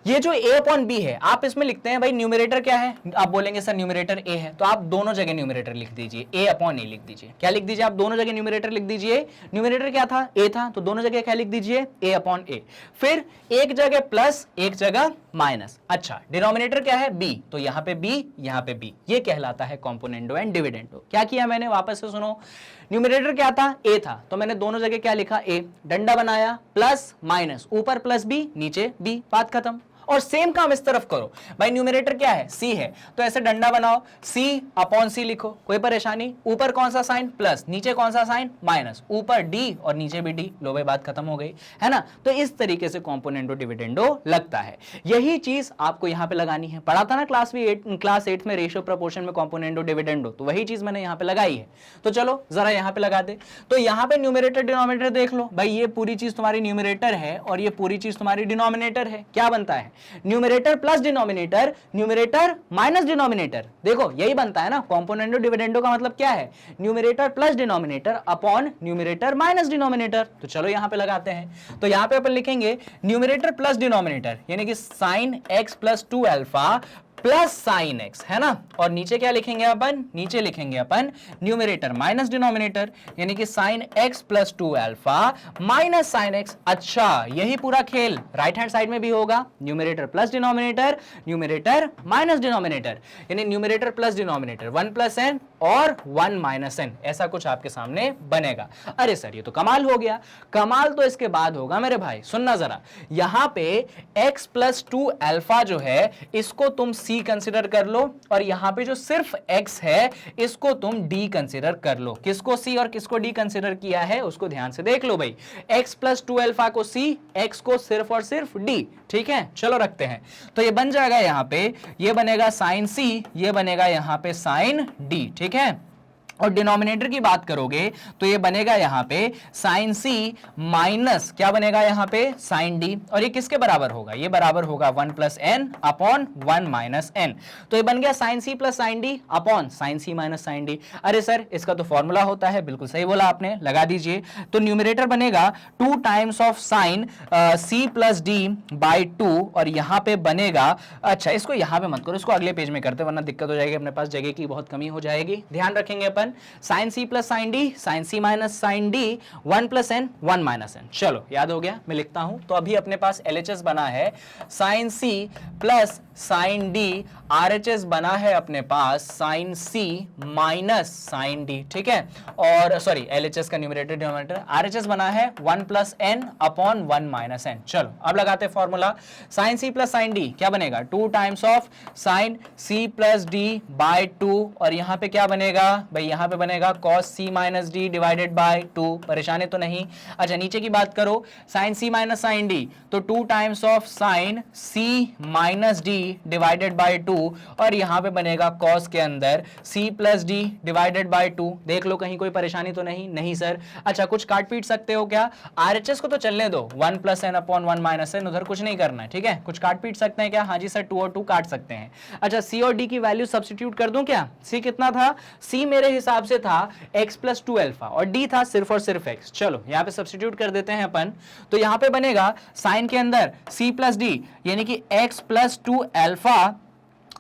ये जो a/b है आप इसमें लिखते हैं भाई न्यूमरेटर क्या है? आप बोलेंगे सर न्यूमरेटर a है, तो आप दोनों जगह न्यूमरेटर लिख दीजिए, a/a लिख दीजिए। क्या लिख दीजिए? आप दोनों जगह न्यूमरेटर लिख दीजिए। न्यूमरेटर क्या था? a था, तो दोनों जगह क्या लिख दीजिए? a/a। फिर एक जगह प्लस एक जगह माइनस। अच्छा, डिनोमिनेटर क्या है? b, तो यहां पे b यहां पे b। ये कहलाता है कॉम्पोनेंडो एंड डिविडेंडो। क्या किया मैंने? वापस से सुनो। न्यूमरेटर क्या था? a था, तो मैंने दोनों जगह क्या लिखा? a। डंडा बनाया, प्लस माइनस, ऊपर प्लस b नीचे b, बात खत्म। और सेम काम इस तरफ करो। भाई न्यूमरेटर क्या है? c है, तो ऐसे डंडा बनाओ, c/c लिखो। कोई परेशानी? ऊपर कौन सा साइन? प्लस, नीचे कौन सा साइन? माइनस, ऊपर d और नीचे भी d। लो भाई बात खत्म हो गई है ना। तो इस तरीके से कॉम्पोनेंडो डिविडेंडो लगता है। यही चीज आपको यहां पे लगानी है। पढ़ा था ना क्लास 8 में रेशियो प्रोपोर्शन में कॉम्पोनेंडो डिविडेंडो, तो वही चीज मैंने यहां पे लगाई है। तो चलो जरा यहां पे लगा दे। तो यहां पे न्यूमरेटर डिनोमिनेटर देख लो भाई, ये पूरी चीज तुम्हारी न्यूमरेटर है और ये पूरी चीज तुम्हारी डिनोमिनेटर है। क्या बनता है? Numerator plus denominator, numerator minus denominator. देखो यही बनता है ना। कॉम्पोनेंडो डिविडेंडो का मतलब क्या है? Numerator plus denominator upon numerator minus denominator. तो चलो यहां पे लगाते हैं। तो यहां पे अपन लिखेंगे न्यूमरेटर प्लस डिनोमिनेटर, यानी कि sine x plus 2 alpha plus sine x, है ना। और नीचे क्या लिखेंगे अपन? नीचे लिखेंगे अपन न्यूमरेटर माइनस डिनोमिनेटर, यानी कि sine x plus 2 alpha minus sine x. अच्छा, यही पूरा खेल राइट हैंड साइड में भी होगा। Numerator plus denominator, numerator minus denominator, यानी numerator plus denominator 1 plus n और 1 माइनस n, ऐसा कुछ आपके सामने बनेगा। अरे सर ये तो कमाल हो गया। कमाल तो इसके बाद होगा मेरे भाई, सुनना जरा। यहां पे x प्लस 2 अल्फा जो है इसको तुम c कंसिडर कर लो और यहां पे जो सिर्फ x है इसको तुम d कंसिडर कर लो। किसको c और किसको d कंसिडर किया है उसको ध्यान से देख लो भाई। x प्लस 2 अल्फा को c, x को सिर्फ और सिर्फ d। ठीक है, चलो रखते हैं। तो ये बन जाएगा यहां पे, ये बनेगा साइन c, ये बनेगा यहां पे साइन d। ठीक है, और डिनोमिनेटर की बात करोगे तो ये बनेगा यहां पे साइन सी माइनस क्या बनेगा यहां पे? Sine D. और ये किसके बराबर होगा? ये बराबर होगा 1 plus n upon 1 minus n. तो ये बन गया sine C plus sine D upon sine C minus sine D. अरे सर इसका तो फॉर्मूला होता है। बिल्कुल सही बोला आपने, लगा दीजिए। तो न्यूमरेटर बनेगा 2 times of sine C plus D by 2 और यहां पे बनेगा, अच्छा इसको यहां पे मत करो, इसको अगले पेज में करते वरना दिक्कत हो जाएगी, अपने पास जगह की बहुत कमी हो जाएगी। ध्यान रखेंगे अपन sine C plus sine D, sine C minus sine D, 1 plus n 1 minus n. चलो याद हो गया, मैं लिखता हूं। तो अभी अपने पास LHS बना है sine C plus sine D RHS बना है अपने पास sine C minus sine D, ठीक है, और सॉरी LHS का न्यूमरेटर डिनोमिनेटर, RHS बना है 1 plus n upon 1 minus n। चलो अब लगाते हैं formula, sine C plus sine D क्या बनेगा, 2 times of sine C plus D by 2, और यहाँ पे क्या बनेगा भाई, यहाँ पे बनेगा cos C minus D divided by 2, परेशानी तो नहीं। अच्छा नीचे की बात करो, sine C minus sine D तो 2 times of sine C minus D divided by 2, और यहाँ पे बनेगा cos के अंदर C plus D divided by 2। देख लो कहीं कोई परेशानी तो नहीं, नहीं सर। अच्छा कुछ काट पीट सकते हो क्या, RHS को तो चलने दो, 1 plus n upon 1 minus n, उधर कुछ नहीं करना है, ठीक है, कुछ काट पीट सकते हैं क्या, हाँ जी सर 2 और 2 काट सकते हैं। अच्छा C और D की वैल्यू सब्स्टिट्यूट कर दूं क्या, C कितना था, C मेरे हिसाब से था x प्लस 2 अल्फा और D था सिर्फ और सिर्फ x। चलो यहाँ पे सब्स्टिट्यूट कर देते हैं अपन, तो यहाँ पे बनेगा साइन के अंदर C प्लस D यानी कि x plus 2 alpha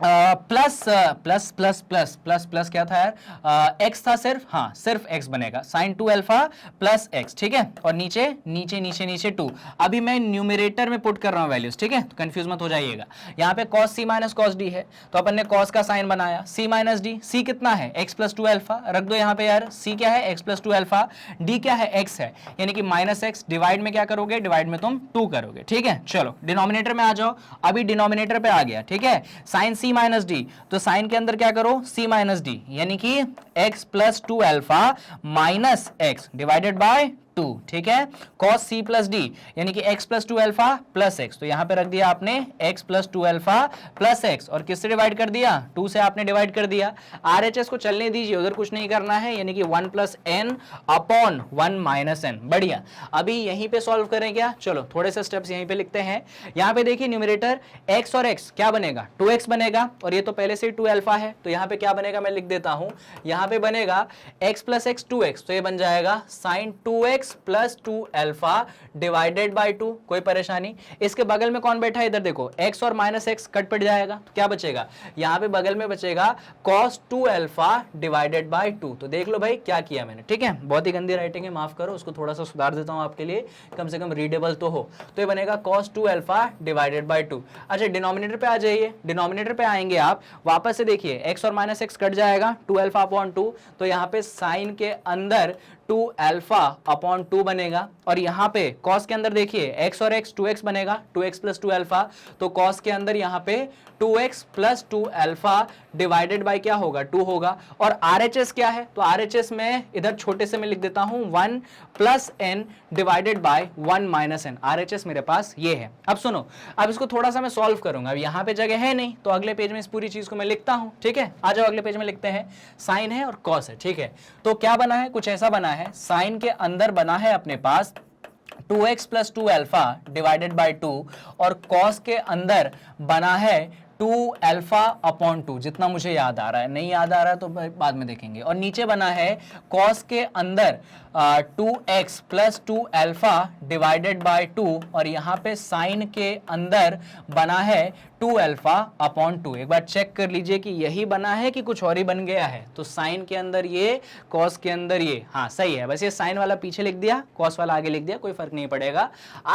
plus plus plus plus plus plus क्या था यार, x था सिर्फ, हाँ सिर्फ x बनेगा, साइन 2 अल्फा प्लस x, ठीक है, और नीचे नीचे नीचे नीचे 2। अभी मैं न्यूमरेटर में पुट कर रहा हूं वैल्यूज, ठीक है, तो कंफ्यूज मत हो जाइएगा। यहाँ पे cos C minus cos D है, तो अपन ने cos का साइन बनाया, C माइनस D, C कितना है x प्लस 2 अल्फा, रख दो यहाँ पे यार, C क्या है x प्लस 2 अल्फा, D क्या है x है, यानी कि माइनस x, डिवाइड में क्या करोगे, डिवाइड में तुम 2 करोगे, ठीक है। चलो डिनोमिनेटर में आ जाओ, अभी डिनोमिनेटर पे आ गया, ठीक है, साइन C माइनस D, तो साइन के अंदर क्या करो C माइनस D यानी कि x plus 2 alpha minus x divided by 2, ठीक है, cos C प्लस D यानी कि x plus 2 alpha plus x, तो यहां पे रख दिया आपने x plus 2 alpha plus x, और किससे डिवाइड कर दिया, 2 से आपने डिवाइड कर दिया। RHS को चलने दीजिए, उधर कुछ नहीं करना है, यानी कि 1 plus n upon 1 minus n। बढ़िया, अभी यहीं पे सॉल्व करें क्या, चलो थोड़े से स्टेप्स यहीं पे लिखते हैं। यहाँ पे देखिए न्यूमरेटर x और x क्या बनेगा, 2x बनेगा, और ये तो पहले से ही 2 अल्फा है, तो यहाँ पे क्या बनेगा मैं लिख देता हूं, यहाँ पे बनेगा x प्लस x 2x, तो ये बन जाएगा sine 2x plus 2 alpha divided by 2, कोई परेशानी। इसके बगल में कौन बैठा है, इधर देखो x और माइनस x कट पड़ जाएगा, तो क्या बचेगा, यहाँ पे बगल में बचेगा cos 2 अल्फा डिवाइडेड बाय 2। तो देख लो भाई क्या किया मैंने, ठीक है, बहुत ही गंदी राइटिंग है, माफ करो, उसको थोड़ा सा सुधार देता हूँ आपके लिए, कम से कम रीडेबल तो हो। तो ये बनेगा cos 2 अल्फा डिवाइडेड बाय 2। अच्छा डिनोमिनेटर पे आ जाइए, डिनोमिनेटर पे आएंगे आप, वापस से देखिए x और माइनस x कट जाएगा, 2 अल्फा अपॉन 2, तो यहाँ पे साइन के अंदर 2 अल्फा अपॉन 2 बनेगा, और यहाँ पे cos के अंदर देखिए x और x 2x बनेगा, 2x प्लस 2 अल्फा, तो cos के अंदर यहाँ पे 2x plus 2 alpha divided bye क्या होगा, 2 होगा। और RHS क्या है, तो RHS में इधर छोटे से मैं लिख देता हूं 1 plus n divided by 1 minus n, RHS मेरे पास ये है। अब सुनो, अब इसको थोड़ा सा मैं सॉल्व करूंगा, अब यहाँ पे जगह है नहीं, तो अगले पेज में इस पूरी चीज को मैं लिखता हूं, ठीक है, आ जाओ अगले पेज में लिखते हैं। साइन है और कॉस है, ठीक है, तो क्या बना है, कुछ ऐसा बना है, साइन के अंदर बना है अपने पास 2x plus 2 alpha divided by 2, और cos के अंदर बना है 2 अल्फा अपॉन 2, जितना मुझे याद आ रहा है, नहीं याद आ रहा है तो बाद में देखेंगे। और नीचे बना है cos के अंदर 2x plus 2 alpha divided by 2, और यहाँ पे साइन के अंदर बना है 2 अल्फा अपॉन 2। एक बार चेक कर लीजिए कि यही बना है कि कुछ और ही बन गया है, तो साइन के अंदर ये, cos के अंदर ये, हाँ सही है, बस ये साइन वाला पीछे लिख दिया, cos वाला आगे लिख दिया, कोई फर्क नहीं पड़ेगा।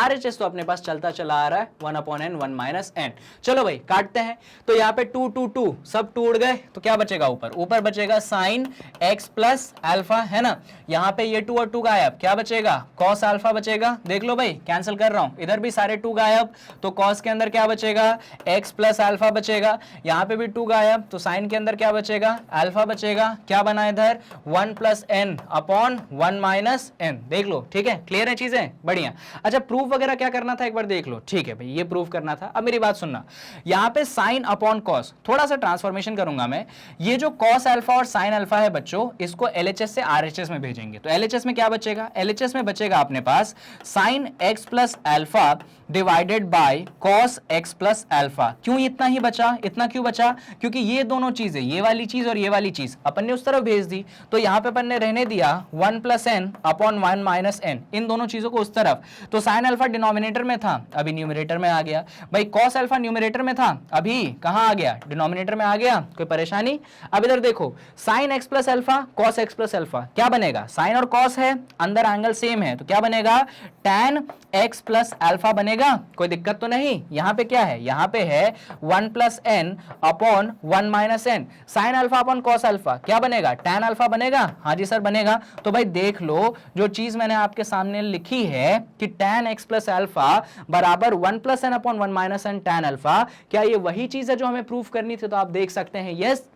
RHS तो अपने पास चलता चला आ रहा है, 1 अपॉन n 1 माइनस n। चलो भाई काटते हैं, तो यहाँ पे 2 2 2 सब 2 उड़ गए, तो क्या बचेगा ऊपर, ऊपर बचेगा साइन x प्लस अल्फा, है ना, यहाँ पे ये 2 और 2 गायब, क्या बचेगा, cos अल्फा बचेगा, देख लो भाई कैंसिल कर रहा हूं, इधर भी सारे 2 गायब, तो cos के अंदर क्या बचेगा, x प्लस अल्फा बचेगा, यहाँ पे भी 2 गायब, तो साइन के अंदर क्या बचेगा, अल्फा बचेगा, क्या बना इधर 1 plus n upon 1 minus n, देख लो, ठीक है, क्लियर है चीजें, बढ़िया। अच्छा प्रूफ वगैरह क्या करना था एक बार देख लो, ठीक है भाई, ये प्रूफ करना था। अब मेरी बात सुनना, यहाँ पे साइन अपॉन कॉस, थोड़ा सा ट्रांसफॉर्मेशन करूंगा मैं, ये जो कॉस अल्फा और साइन अल्फा है बच्चों, इसको LHS से RHS में भेजेंगे, तो LHS में क्या बचेगा, LHS में बचेगा अपने पास sine x plus alpha divided by cos x plus alpha. क्यों इतना ही बचा, इतना क्यों बचा, क्योंकि ये दोनों चीजें, ये वाली चीज और ये वाली चीज अपन ने उस तरफ भेज दी, तो यहाँ पे अपन ने रहने दिया 1 plus n upon 1 minus n, इन दोनों चीजों को उस तरफ, तो साइन अल्फा डिनोमिनेटर में था, अभी न्यूमरेटर में आ गया, भाई cos अल्फा न्यूमरेटर में था, अभी कहाँ आ गया, डिनोमिनेटर में आ गया, कोई परेशानी। अब इधर देखो sine x plus alpha cos x plus alpha, क्या बनेगा, साइन और cos है, अंदर एंगल सेम है, तो क्या बनेगा, tan x प्लस अल्फा बनेगा, कोई दिक्कत तो नहीं। यहाँ पे क्या है, यहाँ पे है 1 plus n upon 1 minus n, sine alpha upon cos alpha क्या बनेगा, टैन अल्फा बनेगा। हाँ जी सर बनेगा। तो भाई देख लो जो चीज मैंने आपके सामने लिखी है कि टैन एक्स प्लस अल्फा बराबर 1 plus n upon 1 minus n tan alpha, क्या ये वही चीज है जो हमें प्रूफ करनी थी? तो आप देख सकते हैं यस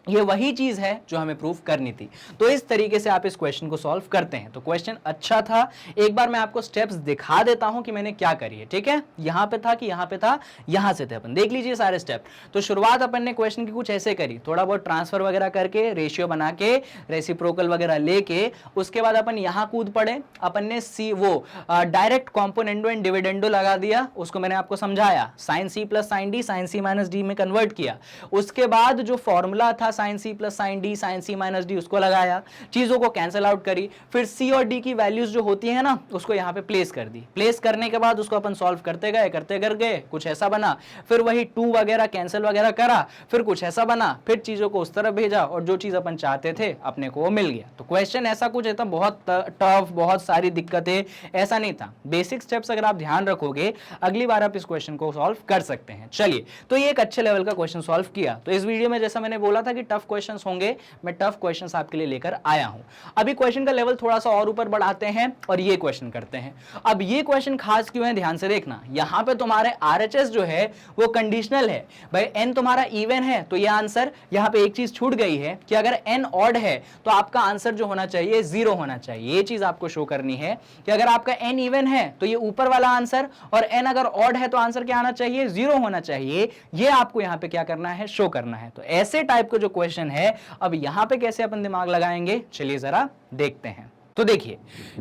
ये वही चीज है जो हमें प्रूफ करनी थी। तो इस तरीके से आप इस क्वेश्चन को सॉल्व करते हैं। तो क्वेश्चन अच्छा था, एक बार मैं आपको स्टेप्स दिखा देता हूं कि मैंने क्या करी है। ठीक है, यहां पे था कि यहां पे था, यहां से थे अपन, देख लीजिए सारे स्टेप। तो शुरुआत अपन ने क्वेश्चन की कुछ ऐसे करी, थोड़ा बहुत ट्रांसफर वगैरह करके, रेशियो बना के, रेसिप्रोकल वगैरह लेके, उसके बाद अपन यहां कूद पड़े, अपन ने सी वो डायरेक्ट कॉम्पोनेंडो एंड डिविडेंडो लगा दिया, उसको मैंने आपको समझाया, sine C plus sine D sine C minus D में कन्वर्ट किया। उसके बाद जो फॉर्मूला था sine C plus sine D sine C minus D उसको लगाया, चीजों को कैंसिल आउट करी, फिर सी और डी की वैल्यूज जो होती है ना उसको यहां पे प्लेस कर दी। प्लेस करने के बाद उसको अपन सॉल्व करते गए कुछ ऐसा बना, फिर वही 2 वगैरह कैंसिल वगैरह करा, फिर कुछ ऐसा बना, फिर चीजों को उस तरफ भेजा और जो चीज अपन चाहते थे अपने को वो मिल गया। तो क्वेश्चन ऐसा कुछ है, बहुत टफ, बहुत सारी दिक्कतें, ऐसा नहीं था। बेसिक स्टेप्स अगर आप ध्यान रखोगे अगली बार आप इस क्वेश्चन को सॉल्व कर सकते हैं। चलिए, तो ये एक अच्छे लेवल का क्वेश्चन सॉल्व किया। तो इस वीडियो में जैसा मैंने बोला था कि टफ क्वेश्चंस होंगे, मैं टफ क्वेश्चंस आपके लिए लेकर आया हूं। अभी क्वेश्चन का लेवल थोड़ा सा और ऊपर बढ़ाते हैं और ये क्वेश्चन करते हैं। अब ये क्वेश्चन खास क्यों है, ध्यान से देखना। यहां पे तुम्हारे आरएचएस जो है वो कंडीशनल है। भाई एन तुम्हारा इवन है तो ये आंसर, यहां पे एक चीज छूट गई है कि अगर एन ऑड है तो आपका आंसर जो होना चाहिए 0 होना चाहिए। ये चीज आपको शो करनी है कि अगर आपका एन इवन है तो ये ऊपर वाला आंसर, और एन अगर ऑड है तो आंसर क्या आना चाहिए, 0 होना चाहिए। ये आपको यहां पे क्या करना है, शो करना है। तो ऐसे टाइप का जो क्वेश्चन है, अब यहां पे कैसे अपन दिमाग लगाएंगे, चलिए जरा देखते हैं। तो देखिए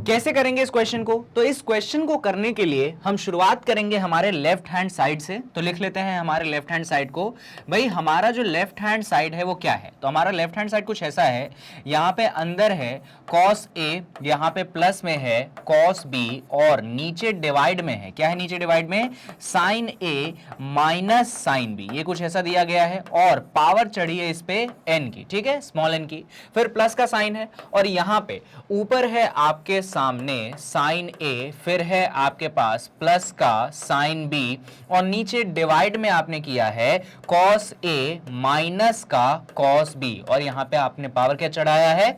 कैसे करेंगे इस क्वेश्चन को। तो इस क्वेश्चन को करने के लिए हम शुरुआत करेंगे हमारे लेफ्ट हैंड साइड से। तो लिख लेते हैं हमारे लेफ्ट हैंड साइड को। भाई हमारा जो लेफ्ट हैंड साइड है वो क्या है, तो हमारा लेफ्ट हैंड साइड कुछ ऐसा है, यहाँ पे अंदर है cos A, यहाँ पे प्लस में है cos B, और नीचे डिवाइड में है, क्या है नीचे डिवाइड में, sin A minus sin B, ये कुछ ऐसा दिया गया है। और पावर चढ़ी है इस पे n की, ठीक है, स्मॉल n की, फिर प्लस का साइन है, और यहाँ पे ऊपर है आपके सामने sin A, फिर है आपके पास प्लस का sin B, और नीचे डिवाइड में आपने किया है cos A माइनस का cos B, और यहां पे आपने पावर क्या चढ़ाया है,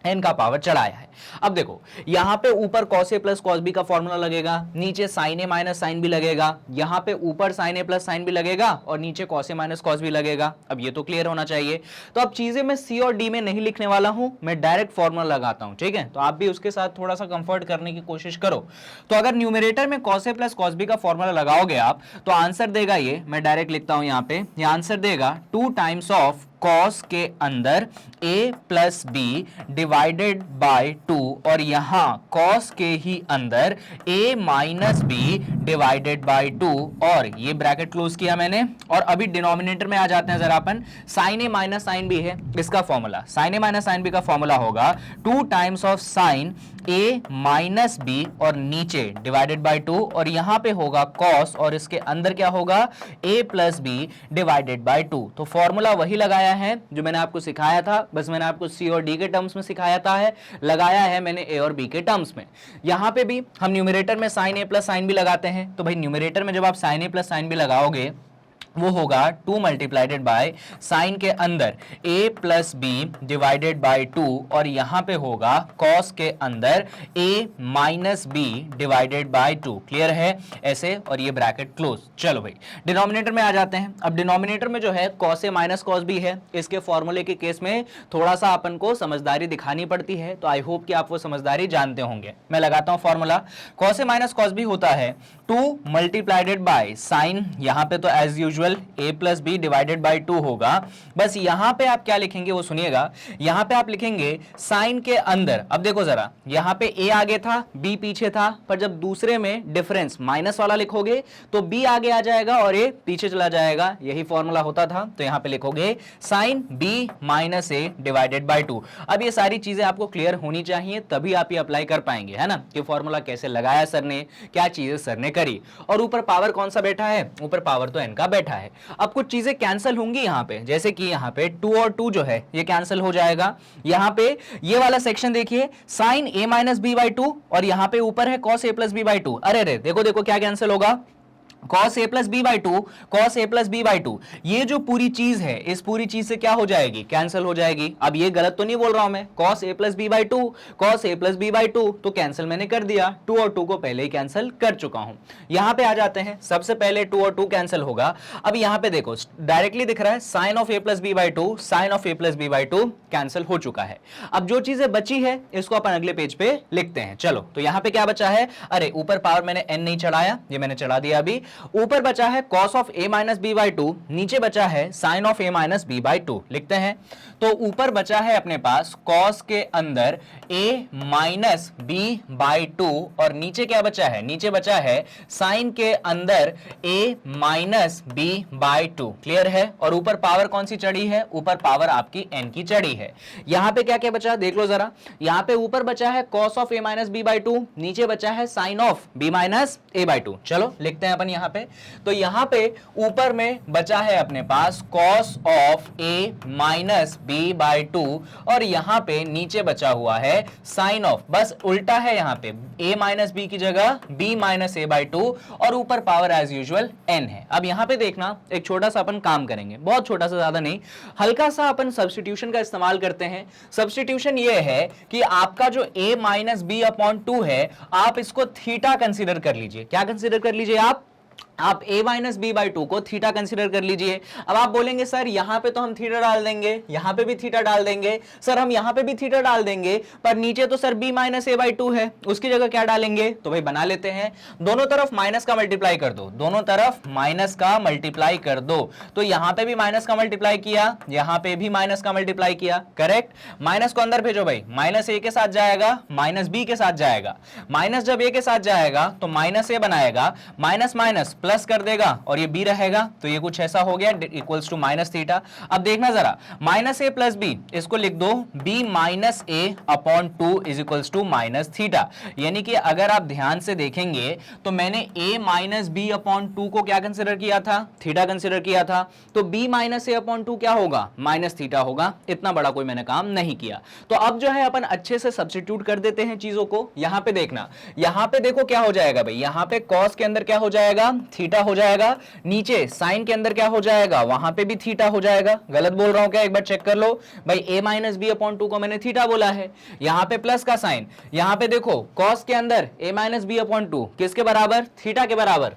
n का पावर चढ़ाया है। अब देखो यहां पे ऊपर cos A plus cos B का फॉर्मूला लगेगा, नीचे sin A minus sin B लगेगा, यहां पे ऊपर sin A plus sin B लगेगा, और नीचे cos A minus cos B लगेगा। अब ये तो क्लियर होना चाहिए। तो अब चीजें मैं C और D में नहीं लिखने वाला हूं, मैं डायरेक्ट फॉर्मूला लगाता हूं, ठीक है। तो आप भी उसके साथ थोड़ा सा कंफर्ट करने की कोशिश करो। तो अगर न्यूमरेटर में cos A plus cos B का फॉर्मूला लगाओगे आप, तो आंसर देगा ये, मैं डायरेक्ट लिखता हूं यहाँ पे, ये आंसर देगा 2 टाइम्स ऑफ cos के अंदर a plus B divided by 2, और यहां cos के ही अंदर a minus B divided by 2, और ये ब्रैकेट क्लोज किया मैंने। और अभी डिनोमिनेटर में आ जाते हैं जरा अपन, sin a minus sin b है इसका formula, sin a minus sin b का फॉर्मूला होगा 2 times of sin a minus b, और नीचे डिवाइडेड बाय 2, और यहां पे होगा cos, और इसके अंदर क्या होगा, a plus B divided by 2। तो फॉर्मूला वही लगाया है जो मैंने आपको सिखाया था, बस मैंने आपको C और D के टर्म्स में सिखाया था, लगाया है मैंने A और B के टर्म्स में। यहां पे भी हम न्यूमरेटर में sin A plus sin B लगाते हैं। तो भाई न्यूमरेटर में जब आप sin A plus sin B लगाओगे वो होगा 2 मल्टीप्लाइडेड बाय साइन के अंदर a plus B divided by 2, और यहां पे होगा cos के अंदर a minus B divided by 2। Clear है ऐसे, और ये ब्रैकेट क्लोज। चलो भाई डिनोमिनेटर में आ जाते हैं। अब डिनोमिनेटर में जो है cos a minus cos b है, इसके फॉर्मूले के केस में थोड़ा सा अपन को समझदारी दिखानी पड़ती है। तो आई होप कि आप वो समझदारी जानते होंगे। मैं लगाता हूं formula, cos a minus cos b होता है 2 मल्टीप्लाइडेड बाय साइन, यहां पे तो as usual a plus B divided by 2 होगा। बस यहां पे आप क्या लिखेंगे वो सुनिएगा, यहां पे आप लिखेंगे साइन के अंदर। अब देखो जरा, यहां पे a आगे था b पीछे था, पर जब दूसरे में डिफरेंस माइनस वाला लिखोगे तो b आगे आ जाएगा और a पीछे चला जाएगा, यही फॉर्मूला होता था। तो यहां पे लिखोगे sine b minus a divided by 2। अब ये सारी चीजें आपको क्लियर होनी चाहिए, तभी आप ये अप्लाई कर पाएंगे, है ना, कि फॉर्मूला कैसे लगाया सर ने, क्या चीजें सर ने करी, और ऊपर पावर कौन सा बैठा है, ऊपर पावर तो n का बैठा है। अब कुछ चीजें कैंसिल होंगी यहां पे, जैसे कि यहां पे 2 और 2 जो है ये कैंसिल हो जाएगा। यहां पे ये वाला सेक्शन देखिए, sine a minus B by 2, और यहां पे ऊपर है cos a plus B by 2। अरे रे देखो देखो क्या कैंसिल होगा, cos a plus B by two, cos a plus B by two, ये जो पूरी चीज है इस पूरी चीज से क्या हो जाएगी, कैंसिल हो जाएगी। अब ये गलत तो नहीं बोल रहा हूं मैं, cos a plus B by two, cos a plus B by two, तो कैंसिल मैंने कर दिया, 2 और 2 को पहले ही कैंसिल कर चुका हूं। यहां पे आ जाते हैं, सबसे पहले 2 और 2 कैंसिल होगा। अब यहां पे देखो डायरेक्टली दिख रहा है sine of a plus B by two, sine of a plus B by two cancel हो चुका है। अब जो चीजें बची है इसको अपन अगले पेज पे लिखते हैं। चलो तो यहां पे क्या बचा है, अरे ऊपर पावर मैंने n नहीं चढ़ाया, ये मैंने चढ़ा दिया अभी। ऊपर बचा है cos of a minus B by two, नीचे बचा है sine of a minus B by two, लिखते हैं। तो ऊपर बचा है अपने पास cos के अंदर a minus B by two, और नीचे क्या बचा है, नीचे बचा है साइन के अंदर a minus B by two, clear है। और ऊपर पावर कौन सी चढ़ी है, ऊपर पावर आपकी n की चढ़ी है। यहां पे क्या क्या बचा देख लो जरा, यहां पे ऊपर बचा है cos of a minus B by two, नीचे बचा है sine of b minus a by two. चलो लिखते हैं अपन यहां पे, तो यहां पे ऊपर में बचा है अपने पास cos of a minus b by two, और यहां पे नीचे बचा हुआ है साइन ऑफ, बस उल्टा है यहां पे, a माइनस b की जगह b minus a by two, और ऊपर पावर एज यूजुअल n है। अब यहां पे देखना एक छोटा सा अपन काम करेंगे, बहुत छोटा सा, ज्यादा नहीं, हल्का सा अपन सब्स्टिट्यूशन का इस्तेमाल करते हैं। सब्स्टिट्यूशन ये है कि आपका जो a minus B upon two है, आप इसको थीटा कंसीडर कर लीजिए। क्या कंसीडर कर लीजिए आप a minus B by two को थीटा कंसीडर कर लीजिए। अब आप बोलेंगे सर यहां पे तो हम थीटा डाल देंगे, यहां पे भी थीटा डाल देंगे, सर हम यहां पे भी थीटा डाल देंगे, पर नीचे तो sir b minus a by to है, उसकी जगह क्या डालेंगे, तो भाई बना लेते हैं, दोनों तरफ माइनस का मल्टीप्लाई कर दो, दोनों तरफ माइनस का मल्टीप्लाई कर दो। तो यहां पे भी माइनस का मल्टीप्लाई किया, यहां पे भी माइनस का मल्टीप्लाई किया, करेक्ट। माइनस को अंदर भेजो भाई, माइनस a के साथ जाएगा, माइनस b के साथ जाएगा, माइनस जब a के साथ जाएगा तो माइनस a बनाएगा, माइनस माइनस प्लस कर देगा, और ये b रहेगा, तो ये कुछ ऐसा हो गया इक्वल्स टू माइनस थीटा। अब देखना जरा, माइनस a प्लस बी, इसको लिख दो b minus a upon two is equals to minus theta. यानी कि अगर आप ध्यान से देखेंगे तो मैंने a minus B upon two को क्या कंसिडर किया था, थीटा कंसिडर किया था, तो b minus a upon to क्या होगा, माइनस थीटा होगा। इतना बड़ा कोई मैंने काम नहीं किया। तो अब जो है अपन अच्छे से सब्स्टिट्यूट कर देते हैं चीजों को। यहां पे देखना, यहां पे देखो क्या हो जाएगा भाई, यहां पे cos के अंदर क्या हो जाएगा, थीटा हो जाएगा, नीचे साइन के अंदर क्या हो जाएगा, वहां पे भी थीटा हो जाएगा। गलत बोल रहा हूं क्या, एक बार चेक कर लो भाई, a minus B upon two को मैंने थीटा बोला है, यहां पे प्लस का साइन, यहां पे देखो cos के अंदर a minus B upon two किसके बराबर, थीटा के बराबर,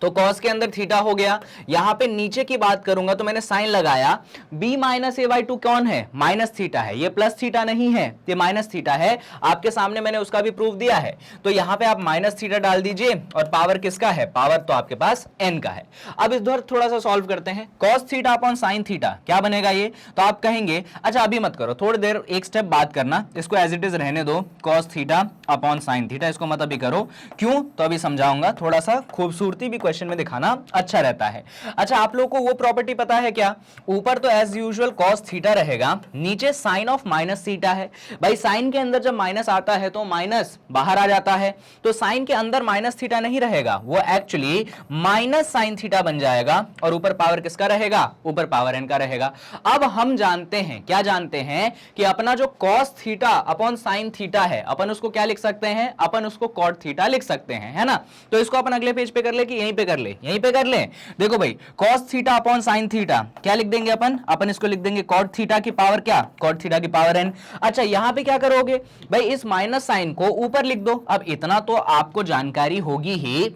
तो cos के अंदर थीटा हो गया। यहां पे नीचे की बात करूंगा तो मैंने साइन लगाया, b minus a by to कौन है, माइनस थीटा है, ये प्लस थीटा नहीं है, ये माइनस थीटा है, आपके सामने मैंने उसका भी प्रूफ दिया है। तो यहां पे आप माइनस थीटा डाल दीजिए, और पावर किसका है, पावर तो आपके पास n का है। अब इधर थोड़ा सा सॉल्व करते हैं, cos theta upon sine theta क्या बनेगा ये, तो आप कहेंगे अच्छा अभी मत करो, थोड़ी देर एक स्टेप बात करना, इसको एज इट इज रहने दो, cos theta upon sine theta, इसको मत अभी करो, क्यों, तो अभी समझाऊंगा, थोड़ा सा खूबसूरती भी क्वेश्चन में दिखाना अच्छा रहता है। अच्छा आप लोगों को वो प्रॉपर्टी पता है क्या, ऊपर तो एज यूजुअल cos थीटा रहेगा, नीचे साइन ऑफ माइनस थीटा है। भाई साइन के अंदर जब माइनस आता है तो माइनस बाहर आ जाता है, तो साइन के अंदर माइनस थीटा नहीं रहेगा, वो एक्चुअली माइनस साइन थीटा बन जाएगा, और ऊपर पावर किसका रहेगा, ऊपर पावर n का रहेगा। अब हम जानते हैं, क्या जानते हैं कि अपना जो cos theta upon sine theta है, अपन उसको क्या लिख सकते हैं, अपन उसको cot थीटा लिख सकते हैं, है ना। तो इसको अपन अगले पेज पे कर ले कि यहीं पे कर ले, यहीं पे कर ले। देखो भाई cos theta upon sine theta क्या लिख देंगे अपन इसको लिख देंगे cot थीटा की पावर क्या, cot थीटा की पावर n। अच्छा यहां पे क्या करोगे भाई, इस माइनस साइन को ऊपर लिख दो। अब इतना तो आपको जानकारी होगी ही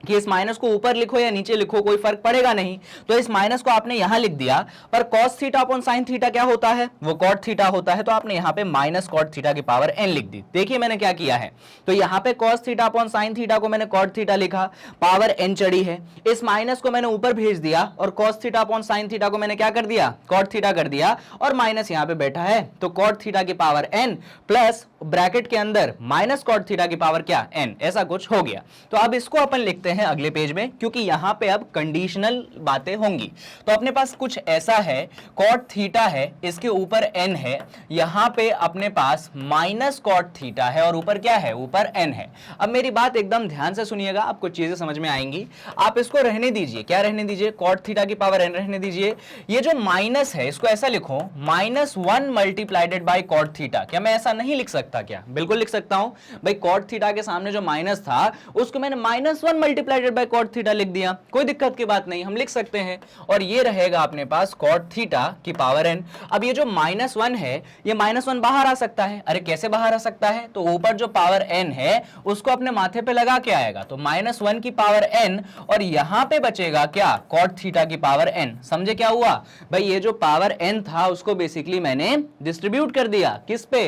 कि इस माइनस को ऊपर लिखो या नीचे लिखो कोई फर्क पड़ेगा नहीं, तो इस माइनस को आपने यहां लिख दिया, पर cos theta upon sine theta क्या होता है, वो cot थीटा होता है, तो आपने यहां पे माइनस cot थीटा की पावर n लिख दी। देखिए मैंने क्या किया है, तो यहां पे cos theta upon sine theta को मैंने cot थीटा लिखा, पावर n चढ़ी है, इस माइनस को मैंने ऊपर भेज दिया, और cos theta upon sine theta को मैंने क्या कर दिया, cot थीटा कर दिया, और माइनस यहां पे बैठा है, तो cot थीटा की पावर n प्लस ब्रैकेट के अंदर माइनस cot थीटा की पावर क्या, n, ऐसा कुछ हो गया। तो अब इसको अपन लिखते हैं अगले पेज में, क्योंकि यहां पे अब कंडीशनल बातें होंगी। तो अपने पास कुछ ऐसा है, cot थीटा है, इसके ऊपर n है, यहां पे अपने पास माइनस cot थीटा है, और ऊपर क्या है, ऊपर n है। अब मेरी बात एकदम ध्यान से सुनिएगा, आपको चीजें समझ में आएंगी। आप इसको रहने दीजिए, क्या रहने दीजिए, cot थीटा की पावर n रहने दीजिए। ये जो माइनस है इसको ऐसा लिखो, -1 मल्टीप्लाइडेड बाय cot थीटा, क्या मैं ऐसा नहीं लिख सकता, सकता क्या? बिल्कुल लिख सकता हूं भाई, कॉट थीटा के सामने जो माइनस था उसको मैंने -1 मल्टीप्लाइडेड बाय कॉट थीटा लिख दिया, कोई दिक्कत की बात नहीं, हम लिख सकते हैं। और ये रहेगा अपने पास कॉट थीटा की पावर n। अब ये जो -1 है, ये -1 बाहर आ सकता है। अरे कैसे बाहर आ सकता है? तो ऊपर जो पावर n है उसको अपने माथे पे लगा के आएगा, तो -1 की पावर n, और यहां पे बचेगा क्या? कॉट थीटा की पावर n। समझे क्या हुआ भाई? ये जो पावर n था उसको बेसिकली मैंने डिस्ट्रीब्यूट कर दिया, किस पे?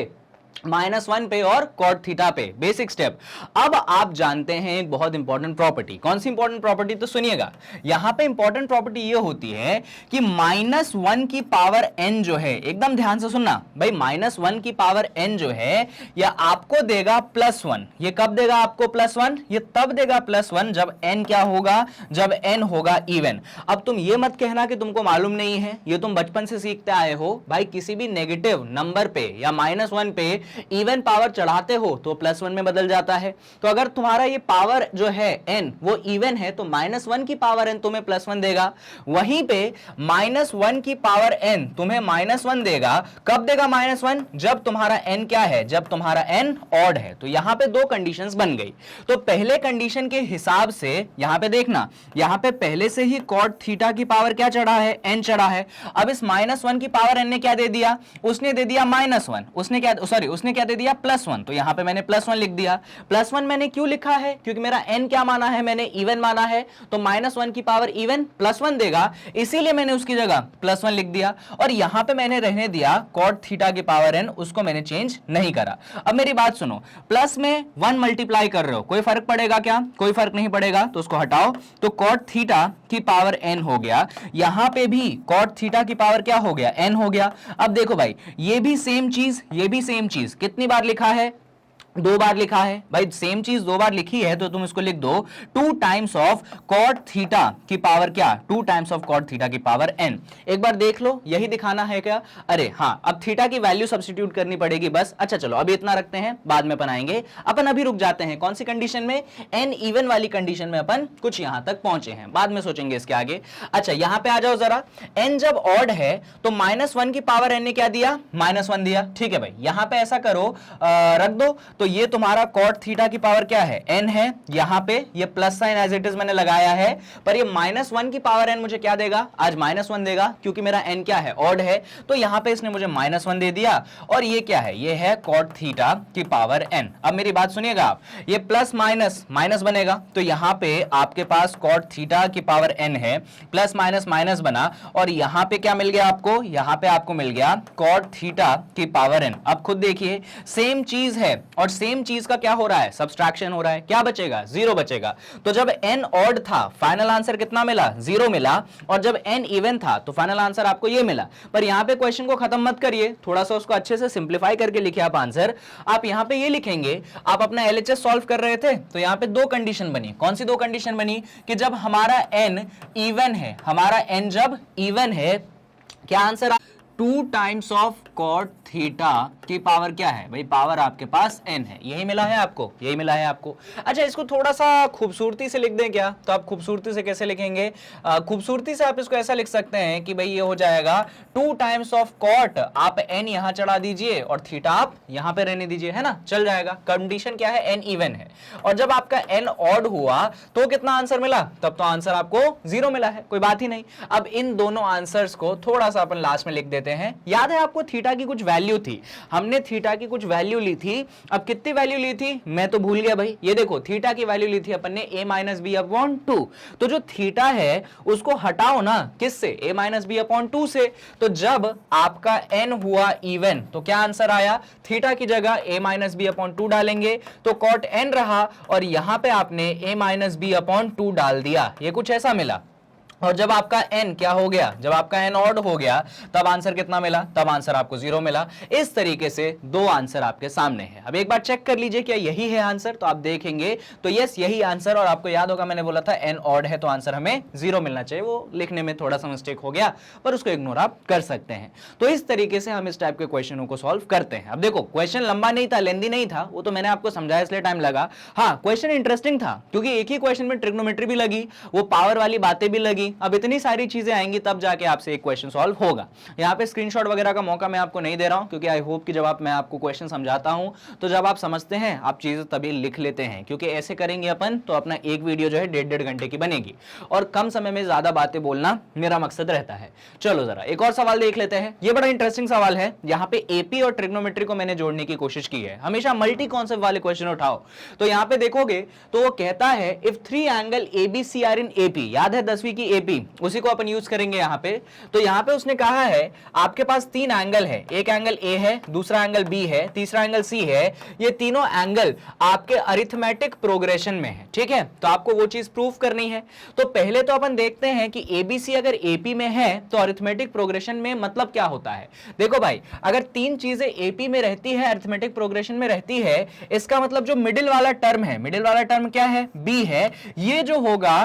-1 पे और कॉट थीटा पे। Basic step. अब आप जानते हैं एक बहुत इंपॉर्टेंट प्रॉपर्टी। कौन सी इंपॉर्टेंट प्रॉपर्टी? तो सुनिएगा, यहां पे इंपॉर्टेंट प्रॉपर्टी ये होती है कि -1 की पावर n जो है, एकदम ध्यान से सुनना भाई, -1 की पावर n जो है यह आपको देगा +1। ये कब देगा आपको +1? ये तब देगा +1 जब n क्या होगा? जब n होगा इवन। अब तुम ये मत कहना कि तुमको मालूम नहीं है, ये तुम बचपन से सीखते आए हो भाई। किसी भी नेगेटिव नंबर पे या -1 पे इवन पावर चढ़ाते हो तो +1 में बदल जाता है। तो अगर तुम्हारा ये पावर जो है n वो इवन है तो -1 की पावर n तुम्हें +1 देगा। वहीं पे -1 की पावर n तुम्हें -1 देगा। कब देगा -1? जब तुम्हारा n क्या है? जब तुम्हारा n ऑड है। तो यहां पे दो कंडीशंस बन गई। तो पहले कंडीशन के हिसाब से यहां पे देखना, यहां पे पहले से ही कॉट थीटा की पावर क्या चढ़ा है? n चढ़ा है। अब इस -1 की पावर n ने क्या दे दिया? उसने दे दिया -1। उसने क्या दे दिया? +1। तो यहां पे मैंने +1 लिख दिया। +1 मैंने क्यों लिखा है? क्योंकि मेरा n क्या माना है? मैंने इवन माना है। तो -1 की पावर इवन +1 देगा, इसीलिए मैंने उसकी जगह +1 लिख दिया। और यहां पे मैंने रहने दिया कॉट थीटा की पावर n, उसको मैंने चेंज नहीं करा। अब मेरी बात सुनो, प्लस में 1 मल्टीप्लाई कर रहे हो, कोई फर्क पड़ेगा क्या? कोई फर्क नहीं पड़ेगा, तो उसको हटाओ। तो कॉट थीटा की पावर n हो गया। यहां पे भी कॉट थीटा की पावर क्या हो गया? n हो गया। अब देखो भाई, ये भी सेम चीज, ये भी सेम चीज, कितनी बार लिखा है? 2 बार लिखा है भाई। सेम चीज 2 बार लिखी है तो तुम इसको लिख दो 2 टाइम्स ऑफ कॉट थीटा की पावर क्या? 2 टाइम्स ऑफ कॉट थीटा की पावर n। एक बार देख लो, यही दिखाना है क्या? अरे हाँ, अब थीटा की वैल्यू सब्स्टिट्यूट करनी पड़ेगी बस। अच्छा चलो अभी इतना रखते हैं, बाद में बनाएंगे। अपन अभी रुक जाते हैं कौन सी कंडीशन में? n इवन वाली कंडीशन में अपन कुछ यहां तक पहुंचे हैं, बाद में सोचेंगे इसके आगे। अच्छा यहां पे आ जाओ जरा। n जब ऑड है तो -1 की पावर n ने क्या दिया? -1 दिया। ठीक है भाई, यहां पे ऐसा करो, रख दो। तो ये तुम्हारा कॉट थीटा की पावर क्या है? n है। यहां पे ये plus sine as it is मैंने लगाया है, पर ये -1 की पावर n मुझे क्या देगा? आज -1 देगा, क्योंकि मेरा n क्या है? ऑड है। तो यहां पे इसने मुझे -1 दे दिया। और ये क्या है? ये है कॉट थीटा की पावर n। अब मेरी बात सुनिएगा आप, ये प्लस माइनस माइनस बनेगा, तो यहां पे आपके पास कॉट थीटा की पावर n है, प्लस माइनस माइनस बना, और यहां पे क्या मिल गया आपको? यहां पे आपको मिल गया कॉट थीटा की पावर n। अब खुद देखिए, सेम चीज है और सेम चीज का क्या हो रहा है? सब्सट्रैक्शन हो रहा है। क्या बचेगा? 0 बचेगा। तो जब n ऑड था, फाइनल आंसर कितना मिला? 0 मिला। और जब n इवन था तो फाइनल आंसर आपको ये मिला। पर यहां पे क्वेश्चन को खत्म मत करिए, थोड़ा सा उसको अच्छे से सिंप्लीफाई करके लिखिए आप आंसर। आप यहां पे ये लिखेंगे, आप अपना LHS सॉल्व कर रहे थे तो यहां पे 2 कंडीशन बनी। कौन सी 2 कंडीशन बनी? कि जब हमारा n इवन है, हमारा n जब इवन है, क्या answer? 2 times of cot theta की पावर क्या है भाई? पावर आपके पास n है। यही मिला है आपको, यही मिला है आपको। अच्छा इसको थोड़ा सा खूबसूरती से लिख दें क्या? तो आप खूबसूरती से कैसे लिखेंगे? खूबसूरती से आप इसको ऐसा लिख सकते हैं कि भाई ये हो जाएगा 2 टाइम्स ऑफ कॉट, आप n यहां चढ़ा दीजिए और थीटा आप यहां पे रहने दीजिए, है ना? चल जाएगा। कंडीशन क्या है? n इवन है। और जब आपका n ऑड हुआ तो कितना आंसर मिला? तब तो आंसर आपको 0 मिला है, कोई बात ही नहीं। अब इन दोनों आंसर्स को थोड़ा सा अपन लास्ट में लिख देते हैं। याद है आपको थीटा की कुछ वैल्यू थी, हमने थीटा की कुछ वैल्यू ली थी। अब कितनी वैल्यू ली थी मैं तो भूल गया भाई। ये देखो थीटा की वैल्यू ली थी अपन ने a-b/2। तो जो थीटा है उसको हटाओ ना, किससे? a-b/2 से। तो जब आपका n हुआ इवन तो क्या आंसर आया? थीटा की जगह a-b/2 डालेंगे तो कॉट n रहा, और यहां पे आपने a-b/2 डाल दिया। ये कुछ ऐसा मिला। और जब आपका n क्या हो गया? जब आपका n ऑड हो गया तब आंसर कितना मिला? तब आंसर आपको 0 मिला। इस तरीके से 2 आंसर आपके सामने है। अब एक बार चेक कर लीजिए क्या यही है आंसर? तो आप देखेंगे तो यस यही आंसर। और आपको याद होगा मैंने बोला था n ऑड है तो आंसर हमें 0 मिलना चाहिए। वो लिखने में थोड़ा सा मिस्टेक हो गया, पर उसको इग्नोर आप कर सकते हैं। तो इस तरीके से हम इस टाइप के क्वेश्चनों को सॉल्व करते हैं। अब देखो क्वेश्चन लंबा नहीं था, लेंदी नहीं था, वो तो मैंने आपको समझाया इसलिए टाइम लगा। हाँ क्वेश्चन इंटरेस्टिंग था क्योंकि एक ही क्वेश्चन में ट्रिग्नोमेट्री भी लगी, वो पावर वाली बातें भी लगी, आएंगी, अब इतनी सारी चीजें आएंगी तब जाके आपसे एक क्वेश्चन सॉल्व होगा। यहाँ पे स्क्रीनशॉट वगैरह का मौका मैं आपको नहीं दे रहा हूं, क्योंकि आई होप कि जब मैं आपको क्वेश्चन समझाता हूं तो जब आप समझते हैं आप चीजें तभी लिख लेते हैं, क्योंकि ऐसे करेंगे अपन तो अपना एक वीडियो जो है 1.5 घंटे की बनेगी और कम समय में ज्यादा बातें बोलना मेरा मकसद रहता है। चलो जरा एक और सवाल देख लेते हैं, ये बड़ा इंटरेस्टिंग सवाल है। यहाँ पे एपी और ट्रिग्नोमेट्री को मैंने जोड़ने की कोशिश की है। हमेशा मल्टी कॉन्सेप्ट वाले क्वेश्चन उठाओ तो यहाँ पे देखोगे तो वो कहता है if 3 angle ABC are in AP, याद है 10वीं की एपी, उसी को अपन यूज करेंगे यहाँ पे। तो यहाँ पे उसने कहा है आपके पास 3 एंगल है, एक एंगल ए है, दूसरा एंगल बी है, तीसरा एंगल सी है, ये तीनों एंगल आपके अरिथमेटिक प्रोग्रेशन में है, ठीक है। तो आपको वो चीज प्रूफ करनी है। तो पहले तो अपन देखते हैं कि एबीसी अगर एपी में है तो अरिथमेटिक प्रोग्रेशन में मतलब क्या होता है। देखो भाई, अगर 3 चीजें एपी में रहती है, अरिथमेटिक प्रोग्रेशन में रहती है, इसका मतलब जो मिडिल वाला टर्म है, मिडिल वाला टर्म क्या है, बी है, ये जो होगा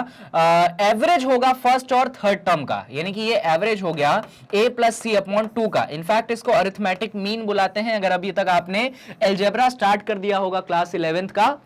एवरेज होगा फर्स्ट और थर्ड टर्म का, यानी कि ये एवरेज हो गया a प्लस सी अपॉन 2 का। इनफैक्ट इसको अरिथमेटिक मीन बुलाते हैं। अगर अभी तक आपने अलजेब्रा स्टार्ट कर दिया होगा क्लास 11th का,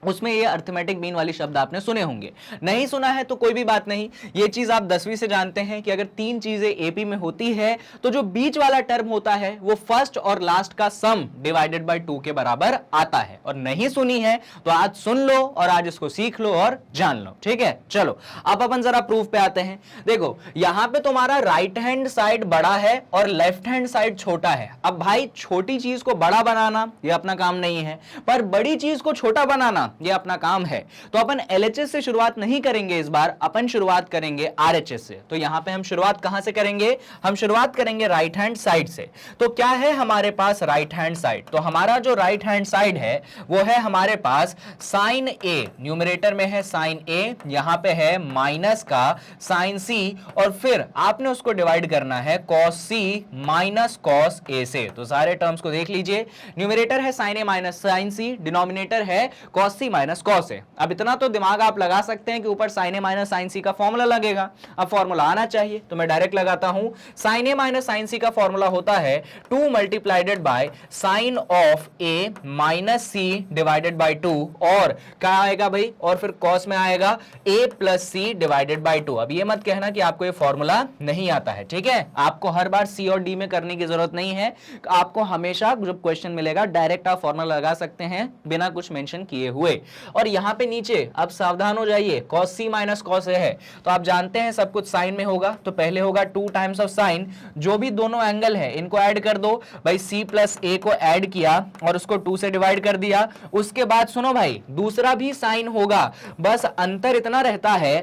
उसमें ये अरिथमेटिक मीन वाली शब्द आपने सुने होंगे। नहीं सुना है तो कोई भी बात नहीं, ये चीज आप 10वीं से जानते हैं कि अगर 3 चीजें एपी में होती है तो जो बीच वाला टर्म होता है वो फर्स्ट और लास्ट का सम डिवाइडेड बाय 2 के बराबर आता है। और नहीं सुनी है तो आज सुन लो और आज इसको सीख लो और जान लो, ठीक है। चलो अब अपन जरा प्रूफ पे आते हैं। देखो यहां पे तुम्हारा राइट हैंड साइड बड़ा है और लेफ्ट हैंड साइड छोटा है। अब भाई छोटी चीज को बड़ा बनाना ये अपना काम नहीं है, पर बड़ी चीज को छोटा बनाना ये अपना काम है। तो अपन LHS से शुरुआत नहीं करेंगे, इस बार अपन शुरुआत करेंगे RHS से। तो यहां पे हम शुरुआत कहां से करेंगे, हम शुरुआत करेंगे राइट हैंड साइड से। तो क्या है हमारे पास राइट हैंड साइड, तो हमारा जो राइट हैंड साइड है वो है हमारे पास साइन A, न्यूमरेटर में है साइन A, यहां पे है माइनस का साइन C, और फिर आपने उसको डिवाइड करना है cos C minus cos A से। तो सारे टर्म्स को देख लीजिए, न्यूमरेटर है sine A minus sine C, denominator है cos C माइनस कॉस है। अब इतना तो दिमाग आप लगा सकते हैं कि ऊपर sign A minus sine C का फॉर्मूला लगेगा। अब फॉर्मूला आना चाहिए तो मैं डायरेक्ट लगाता हूं। Sine A minus sine C का फॉर्मूला होता है 2 multiplied by sine of A minus C divided by 2, और क्या आएगा भाई, और फिर कॉस में आएगा ए प्लस सी डिवाइडेड बाय 2। अब ये मत कहना कि आपको ये फॉर्मूला नहीं आता है, ठीक है। आपको हर बार सी और डी में करने की जरूरत नहीं है, आपको हमेशा जब क्वेश्चन मिलेगा डायरेक्ट आप फॉर्मूला लगा सकते हैं बिना कुछ मेंशन किए हुए। और यहां पे नीचे अब सावधान हो जाइए, cos C minus cos A है तो आप जानते हैं सब कुछ साइन में होगा, तो पहले होगा 2 टाइम्स ऑफ साइन, जो भी दोनों एंगल है इनको ऐड कर दो भाई। C प्लस A को ऐड किया और उसको 2 से डिवाइड कर दिया। उसके बाद सुनो भाई, दूसरा भी साइन होगा, बस अंतर इतना रहता है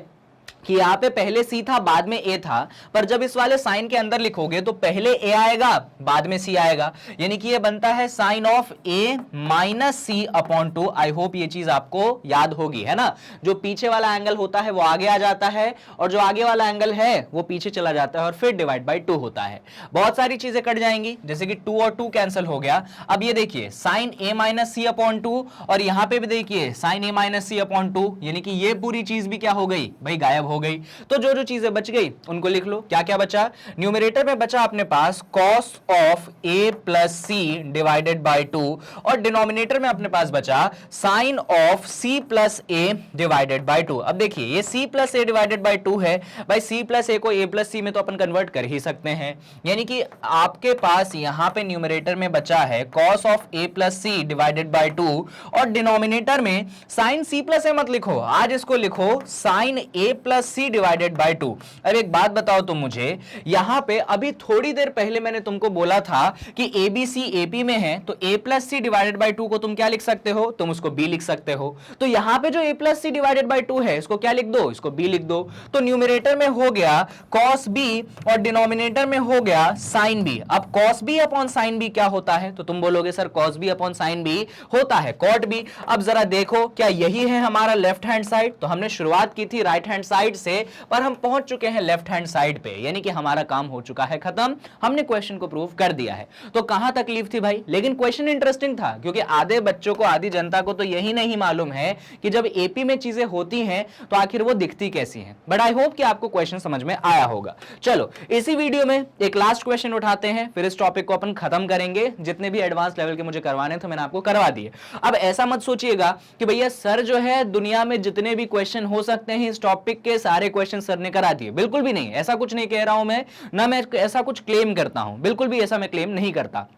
कि यहाँ पे पहले C था बाद में A था, पर जब इस वाले साइन के अंदर लिखोगे तो पहले A आएगा बाद में C आएगा, यानी कि ये बनता है sine of A minus C upon 2। I hope ये चीज आपको याद होगी, है ना। जो पीछे वाला एंगल होता है वो आगे आ जाता है और जो आगे वाला एंगल है वो पीछे चला जाता है और फिर डिवाइड बाई 2 होता है। बहुत सारी चीजें कट जाएंगी, जैसे कि 2 और 2 कैंसिल हो गया। अब ये देखिए sine A minus C upon 2, और यहाँ पे भी देखिए sine A minus C upon 2, यानी कि ये पूरी चीज भी क्या हो गई भाई, गायब हो गई। तो जो जो चीजें बच गई उनको लिख लो। क्या क्या बचा, न्यूमरेटर में बचा अपने पास cos of a plus c divided by 2, और डिनोमिनेटर में अपने पास बचा sine of c plus a divided by 2। अब देखिए ये c plus a divided by 2 है भाई, c प्लस a को a प्लस c में तो अपन कन्वर्ट कर ही सकते हैं, यानी कि आपके पास यहां पे न्यूमरेटर में बचा है cos of a plus c divided by 2, और डिनोमिनेटर में साइन c प्लस a मत लिखो, आज इसको लिखो sine a plus c divided by 2। अब एक बात बताओ तुम मुझे, यहां पे अभी थोड़ी देर पहले मैंने तुमको बोला था कि ABC AP में है, तो a plus C divided by 2 को तुम क्या लिख सकते हो, तुम उसको b लिख सकते हो। तो यहां पे जो a plus C divided by 2 है इसको क्या लिख दो, इसको b लिख दो। तो न्यूमरेटर में हो गया cos b और डिनोमिनेटर में हो गया sin b। अब cos b upon sin b क्या होता है, तो तुम बोलोगे sir cos b upon sin b होता है cot b। अब जरा देखो क्या यही है हमारा लेफ्ट हैंड साइड, तो हमने शुरुआत की थी राइट हैंड साइड से, पर हम पहुंच चुके हैं लेफ्ट हैंड साइड पे, यानी कि हमारा काम हो चुका है खत्म, हमने क्वेश्चन को प्रूव कर दिया है। तो कहां तकलीफ थी भाई, लेकिन क्वेश्चन इंटरेस्टिंग था, क्योंकि आधे बच्चों को, आधी जनता को तो यही नहीं मालूम है कि जब एपी में चीजें होती हैं तो आखिर वो दिखती कैसी हैं। बट आई होप कि आपको क्वेश्चन समझ में आया होगा। चलो इसी वीडियो में एक लास्ट क्वेश्चन उठाते हैं, फिर इस टॉपिक को अपन खत्म करेंगे। जितने भी एडवांस लेवल के मुझे करवाने थे मैंने आपको करवा दिए। अब ऐसा मत सोचिएगा कि भैया सर जो है दुनिया में जितने भी क्वेश्चन हो सकते हैं इस टॉपिक के सारे क्वेश्चन सर ने करा दिए, बिल्कुल भी नहीं, ऐसा कुछ नहीं कह रहा हूं मैं, ना मैं ऐसा कुछ क्लेम करता हूं, बिल्कुल भी ऐसा मैं क्लेम नहीं करता।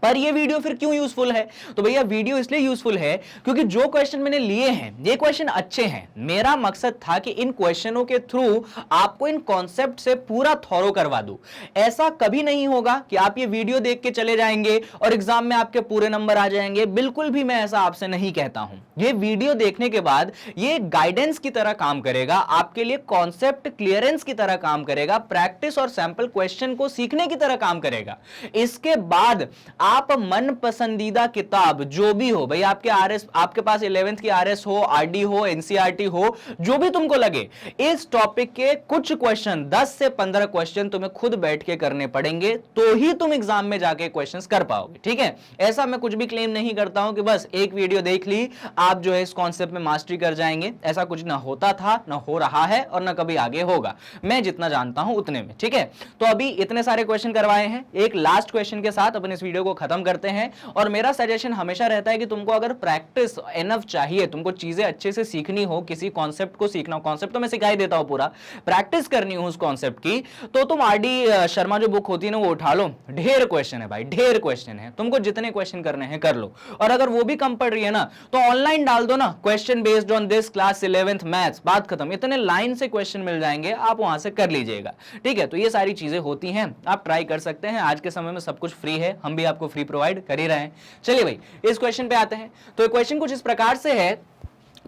पर ये वीडियो फिर क्यों यूजफुल है? तो भैया वीडियो इसलिए यूजफुल है क्योंकि जो क्वेश्चन मैंने लिए हैं ये क्वेश्चन अच्छे हैं। मेरा मकसद था कि इन क्वेश्चनों के थ्रू आपको इन कॉन्सेप्ट से पूरा थॉरो करवा दूं। ऐसा कभी नहीं होगा कि आप ये वीडियो देख के चले जाएंगे और एग्जाम में आपके पूरे नंबर आ जाएंगे, बिल्कुल भी मैं ऐसा आपसे नहीं कहता हूं। ये वीडियो देखने के बाद ये गाइडेंस की तरह काम करेगा, आपके लिए कॉन्सेप्ट क्लियरेंस की तरह काम करेगा, प्रैक्टिस और सैंपल क्वेश्चन को सीखने की तरह काम करेगा। इसके बाद आप मन पसंदीदा किताब जो भी हो, भाई आपके आरएस, आपके पास 11th की आरएस हो, आरडी हो, एनसीईआरटी हो, जो भी तुमको लगे, इस टॉपिक के कुछ क्वेश्चन 10 से 15 क्वेश्चन तुम्हें खुद बैठ के करने पड़ेंगे, तो ही तुम एग्जाम में जाके क्वेश्चंस कर पाओगे। ठीक है, ऐसा मैं कुछ भी क्लेम नहीं करता हूं कि बस एक वीडियो देख ली आप जो है इस कॉन्सेप्ट में मास्टरी कर जाएंगे, ऐसा कुछ ना होता था, ना हो रहा है और ना कभी आगे होगा। मैं जितना जानता हूं उतने में। ठीक है, तो अभी इतने सारे क्वेश्चन करवाए हैं, एक लास्ट क्वेश्चन के साथ अपन इस वीडियो को खत्म करते हैं। और मेरा सजेशन हमेशा रहता है कि तुमको अगर प्रैक्टिस एनफ चाहिए, तुमको चीजें अच्छे से सीखनी हो, किसी कॉन्सेप्ट को सीखना हो, कॉन्सेप्ट तो मैं सिखा ही देता हूं, पूरा प्रैक्टिस करनी हो उस कॉन्सेप्ट की, तो तुम आरडी शर्मा जो बुक होती है ना वो उठा लो। ढेर क्वेश्चन है भाई, ढेर क्वेश्चन है, तुमको जितने क्वेश्चन करने हैं कर लो। और अगर वो भी कम पड़ रही है ना तो ऑनलाइन डाल दो ना, question based on this class 11th maths, बात खत्म। इतने लाइन से क्वेश्चन मिल जाएंगे, आप वहां से कर लीजिएगा। ठीक है, तो ये सारी चीजें होती हैं, आप ट्राई कर सकते हैं। आज के समय में सब कुछ फ्री है, हम भी आपको फ्री प्रोवाइड कर ही रहे हैं। चलिए भाई इस क्वेश्चन पे आते हैं। तो क्वेश्चन कुछ इस प्रकार से है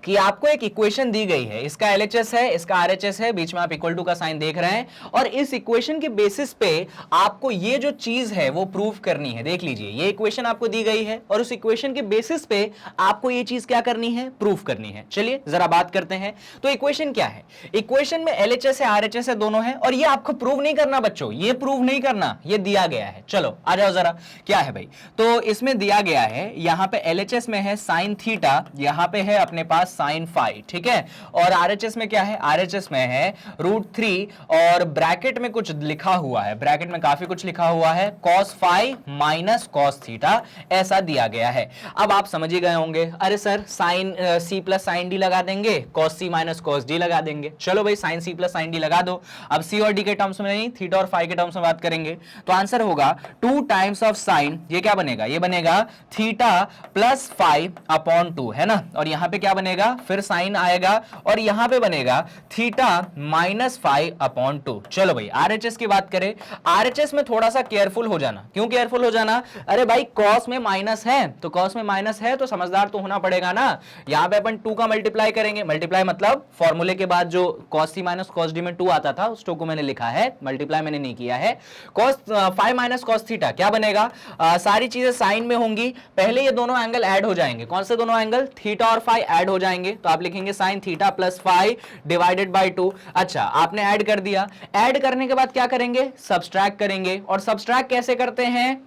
कि आपको एक इक्वेशन दी गई है, इसका एलएचएस है, इसका आरएचएस है, बीच में आप इक्वल टू का साइन देख रहे हैं, और इस इक्वेशन के बेसिस पे आपको ये जो चीज है वो प्रूव करनी है। देख लीजिए, ये इक्वेशन आपको दी गई है और उस इक्वेशन के बेसिस पे आपको ये चीज क्या करनी है, प्रूव करनी है। चलिए जरा बात करते हैं। तो इक्वेशन क्या है? इक्वेशन में एलएचएस है, आरएचएस है, दोनों है, और ये आपको प्रूव नहीं करना बच्चों, ये प्रूव नहीं करना, ये दिया गया है। चलो आ जाओ जरा, क्या है भाई? तो इसमें दिया गया है, यहां पे एलएचएस में है साइन थीटा, यहां पे है अपने पास साइन फाई, ठीक है, और आरएचएस में क्या है? आरएचएस में है √3 और ब्रैकेट में कुछ लिखा हुआ है, ब्रैकेट में काफी कुछ लिखा हुआ है, cos phi minus cos theta, ऐसा दिया गया है। अब आप समझ ही गए होंगे, अरे sir sine C plus sine D लगा देंगे, cos C minus cos D लगा देंगे। चलो भाई sine C plus sine D लगा दो। अब सी और डी के टर्म्स में नहीं, थीटा और फाई के टर्म्स में बात करेंगे, तो आंसर होगा 2 टाइम्स ऑफ साइन, ये क्या बनेगा? ये बनेगा थीटा प्लस फाई अपॉन 2, है ना, और यहां पे क्या बनेगा? फिर साइन आएगा और यहां पे बनेगा थीटा माइनस फाई अपॉन 2। चलो भाई आरएचएस की बात करें, आरएचएस में थोड़ा सा केयरफुल हो जाना। क्यों केयरफुल हो जाना? अरे भाई कॉस में माइनस है, तो कॉस में माइनस है तो समझदार तो होना पड़ेगा ना। यहां पे अपन 2 का मल्टीप्लाई करेंगे, मल्टीप्लाई मतलब फॉर्मूले के बाद जो cos C minus cos D में 2 आता था उस 2 को मैंने लिखा है, मल्टीप्लाई मैंने नहीं किया है। cos phi minus cos theta क्या बनेगा? सारी चीजें साइन में होंगी, पहले ये दोनों एंगल ऐड हो जाएंगे। कौन से दोनों एंगल? थीटा और फाई ऐड हो जाएंगे, तो आप लिखेंगे sine theta plus phi divided by 2। अच्छा आपने ऐड कर दिया, ऐड करने के बाद क्या करेंगे? सब्सट्रैक्ट करेंगे, और सब्सट्रैक्ट कैसे करते हैं?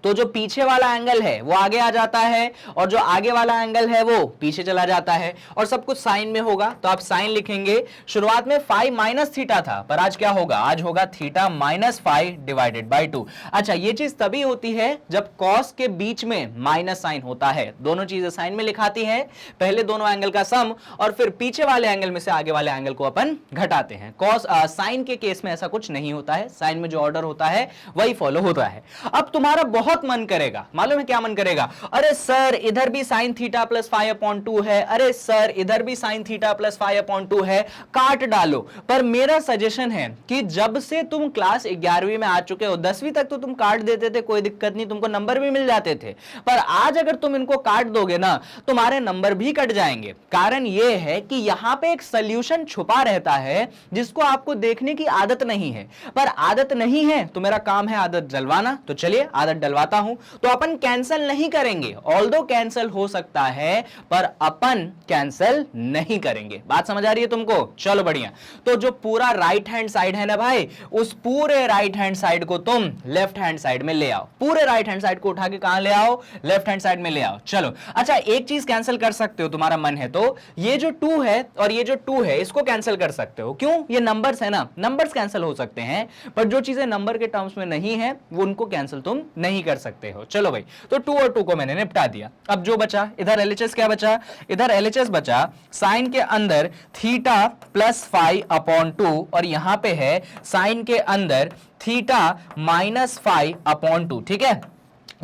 तो जो पीछे वाला एंगल है वो आगे आ जाता है और जो आगे वाला एंगल है वो पीछे चला जाता है, और सब कुछ साइन में होगा, तो आप साइन लिखेंगे। शुरुआत में फाई माइनस थीटा था, पर आज क्या होगा? आज होगा theta minus phi divided by 2। अच्छा ये चीज तभी होती है जब कॉस के बीच में माइनस साइन होता है, दोनों चीजें साइन में लिखाती है, पहले दोनों एंगल का सम और फिर पीछे वाले एंगल में से आगे वाले एंगल को अपन घटाते हैं। कॉस साइन के केस में ऐसा कुछ नहीं होता है, साइन में जो ऑर्डर होता है वही फॉलो होता है। अब तुम्हारा बहुत मन करेगा, मालूम है क्या मन करेगा? अरे सर इधर भी sine theta plus phi upon 2 है, अरे सर इधर भी sine theta plus phi upon 2 है, काट डालो। पर मेरा सजेशन है कि जब से तुम क्लास 11वीं में आ चुके हो, 10वीं तक तो तुम काट देते थे, कोई दिक्कत नहीं, तुमको नंबर भी मिल जाते थे, पर आज अगर तुम इनको काट दोगे ना तुम्हारे नंबर भी कट जाएंगे। कारण यह है कि यहां पे एक सोल्यूशन छुपा रहता है जिसको आपको देखने की आदत नहीं है, पर आदत नहीं है तो मेरा काम है आदत डलवाना। तो चलिए आदत डलवाता हूं। तो अपन कैंसिल नहीं करेंगे, ऑल्दो कैंसिल हो सकता है पर अपन कैंसिल नहीं करेंगे। बात समझ आ रही है तुमको? चलो बढ़िया। तो जो पूरा राइट हैंड साइड है ना भाई, उस पूरे राइट हैंड साइड को तुम लेफ्ट हैंड साइड में ले आओ, पूरे राइट हैंड साइड को उठा के कहां ले आओ? लेफ्ट हैंड साइड में ले आओ। चलो अच्छा एक चीज कैंसिल कर सकते हो, तुम्हारा मन है तो, ये जो 2 है और ये जो 2 है इसको कैंसिल कर सकते हो। क्यों? ये नंबर्स है ना, नंबर्स कैंसिल हो सकते हैं, पर जो चीजें नंबर के टर्म्स में नहीं है वो उनको कैंसिल तुम नहीं कर कर सकते हो। चलो भाई, तो 2 और 2 को मैंने निपटा दिया। अब जो बचा इधर LHS क्या बचा, इधर LHS बचा साइन के अंदर थीटा प्लस फाई अपॉन 2 और यहां पे है साइन के अंदर थीटा माइनस फाई अपॉन 2। ठीक है,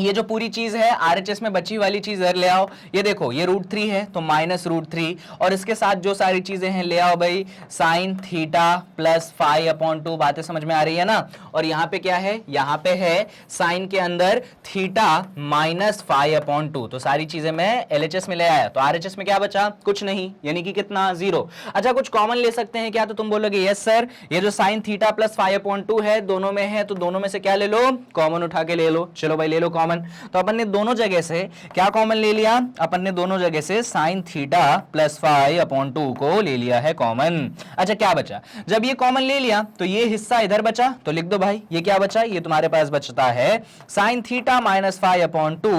ये जो पूरी चीज है RHS में बची वाली चीज इधर ले आओ। ये देखो ये √3 है तो -√3 और इसके साथ जो सारी चीजें हैं ले आओ भाई, sine theta plus phi upon 2। बातें समझ में आ रही है ना। और यहाँ पे क्या है, यहाँ पे है साइन के अंदर थीटा माइनस फाई अपॉन 2। तो सारी चीजें मैं LHS में ले आया तो RHS में क्या बचा, कुछ नहीं, यानी कि कितना, 0। अच्छा कुछ कॉमन ले सकते हैं क्या, तो तुम बोलोगे यस सर, ये जो sine theta plus phi upon 2 है दोनों में है तो दोनों में से क्या ले लो, कॉमन उठा के ले लो। चलो भाई ले लो कॉमन। तो अपन ने दोनों जगह से क्या कॉमन ले लिया, अपन ने दोनों जगह से sine theta plus phi upon 2 को ले लिया है कॉमन। अच्छा क्या बचा, जब ये कॉमन ले लिया तो ये हिस्सा इधर बचा तो लिख दो भाई, ये क्या बचा, ये तुम्हारे पास बचता है sine theta minus phi upon 2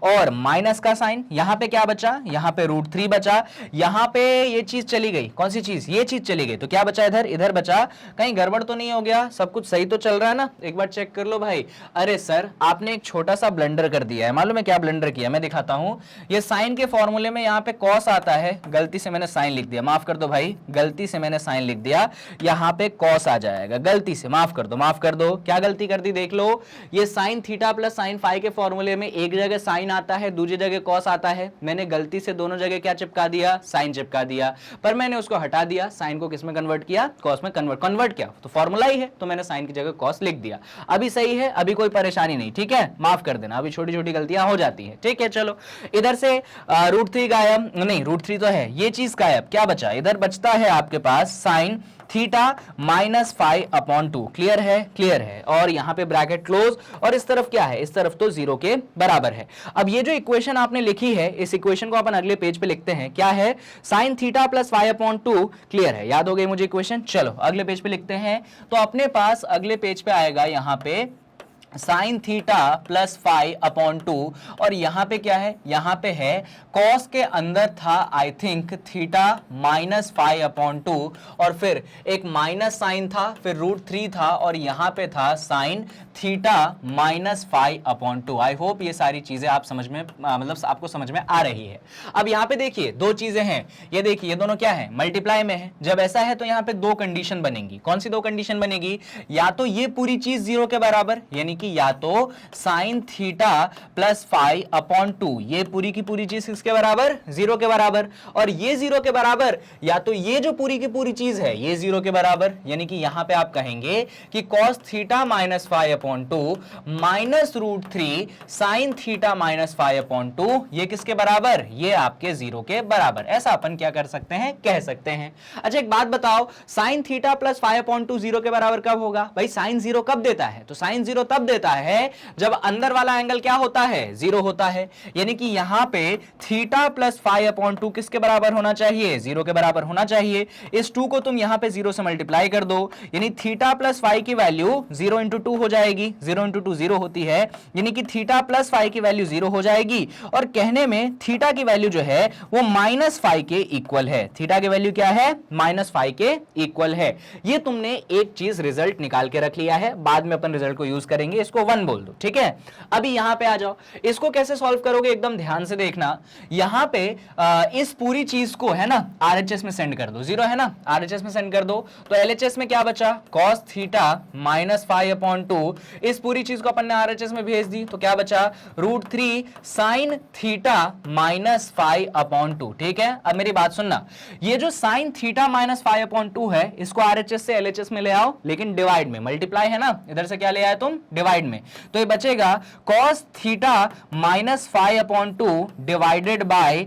और माइनस का साइन, यहां पे क्या बचा, यहां पे √3 बचा, यहां पे ये चीज चली गई, कौन सी चीज, ये चीज चली गई, तो क्या बचा इधर, इधर बचा। कहीं गड़बड़ तो नहीं हो गया, सब कुछ सही तो चल रहा है ना, एक बार चेक कर लो भाई। अरे सर आपने एक छोटा सा ब्लंडर कर दिया है, मालूम है क्या ब्लंडर किया, मैं दिखाता हूं। ये साइन के फॉर्मूले में यहाँ पे कॉस आता है, गलती से मैंने साइन लिख दिया, माफ कर दो भाई, गलती से मैंने साइन लिख दिया, यहाँ पे कॉस आ जाएगा, गलती से, माफ कर दो, माफ कर दो। क्या गलती कर दी देख लो, ये sine theta plus sine phi के फॉर्मूले में एक जगह साइन आता है, दूसरी जगह कॉस आता है, मैंने गलती से दोनों जगह क्या चिपका दिया, साइन चिपका दिया, पर मैंने उसको हटा दिया, साइन को किस में कन्वर्ट किया, कॉस में कन्वर्ट किया, तो फॉर्मूला ही है तो मैंने साइन की जगह कॉस लिख दिया। अभी सही है, अभी कोई परेशानी नहीं, ठीक है, माफ कर देना, अभी छोटी छोटी गलतियां हो जाती है, ठीक है। चलो इधर से √3 गायब, नहीं √3 तो है, ये चीज गायब, क्या बचा, इधर बचता है आपके पास sine theta minus phi upon 2। Clear है, क्लियर है, और यहां पे ब्रैकेट क्लोज, और इस तरफ क्या है, इस तरफ तो 0 के बराबर है। अब ये जो इक्वेशन आपने लिखी है, इस इक्वेशन को अपन अगले पेज पे लिखते हैं, क्या है, sine theta plus phi upon 2। Clear है, याद हो गई मुझे इक्वेशन। चलो अगले पेज पे लिखते हैं, तो अपने पास अगले पेज पे आएगा यहां पे sine theta plus phi upon 2 और यहां पे क्या है, यहां पे है कॉस के अंदर था I think theta minus phi upon 2 और फिर एक माइनस साइन था, फिर √3 था और यहां पे था sine theta minus phi upon 2। I hope ये सारी चीजें आप समझ में, मतलब आपको समझ में आ रही है। अब यहां पे देखिए दो चीजें हैं, ये देखिए ये दोनों क्या है, मल्टीप्लाई में है। जब ऐसा है तो यहां पे दो कंडीशन बनेगी। कौन सी दो कंडीशन बनेगी, या तो ये पूरी चीज 0 के बराबर, यानी कि या तो sine theta plus phi upon 2 ये पूरी की पूरी चीज किसके बराबर, 0 के बराबर, और ये 0 के बराबर, या तो ये जो पूरी की पूरी चीज है ये 0 के बराबर, यानी कि यहां पे आप कहेंगे कि cos theta minus phi upon 2 minus √3 sine theta minus phi upon 2 ये किसके बराबर, ये आपके 0 के बराबर। ऐसा अपन क्या कर सकते हैं, कह सकते हैं। अच्छा एक बात बताओ, sine theta plus phi upon 2 0 के बराबर कब होगा भाई, साइन 0 कब देता है, तो साइन 0 तब देता है जब अंदर वाला एंगल क्या होता है, 0 होता है, यानी कि यहां पे थीटा प्लस फाई अपॉन 2 किसके बराबर होना चाहिए, 0 के बराबर होना चाहिए। इस 2 को तुम यहां पे 0 से मल्टीप्लाई कर दो, यानी थीटा प्लस फाई की वैल्यू 0 इंटू 2 हो जाएगी, 0 इंटू 2 0 होती है, यानी कि थीटा प्लस फाई की वैल्यू 0 हो जाएगी, और कहने में थीटा की वैल्यू जो है वो माइनस फाई के इक्वल है। थीटा की वैल्यू क्या है, माइनस फाई के इक्वल है। ये तुमने एक चीज रिजल्ट निकाल के रख लिया है, बाद में अपन रिजल्ट को यूज करेंगे, इसको 1 बोल दो, ठीक है। अभी यहां पे आ जाओ, इसको कैसे सॉल्व करोगे एकदम ध्यान से देखना। यहां पे इस पूरी चीज को है ना RHS में सेंड कर दो, 0 है ना, RHS में सेंड कर दो, तो LHS में क्या बचा, cos theta minus phi upon 2, इस पूरी चीज को अपन ने RHS में भेज दी तो क्या बचा, √3 sine theta minus phi upon 2। ठीक है, अब मेरी बात सुनना, ये जो sine theta minus phi upon 2 है इसको RHS से LHS में ले आओ, लेकिन डिवाइड में, मल्टीप्लाई है ना, इधर से क्या ले आए तुम, डिवाइड में, तो ये बचेगा cos theta minus phi upon 2 divided by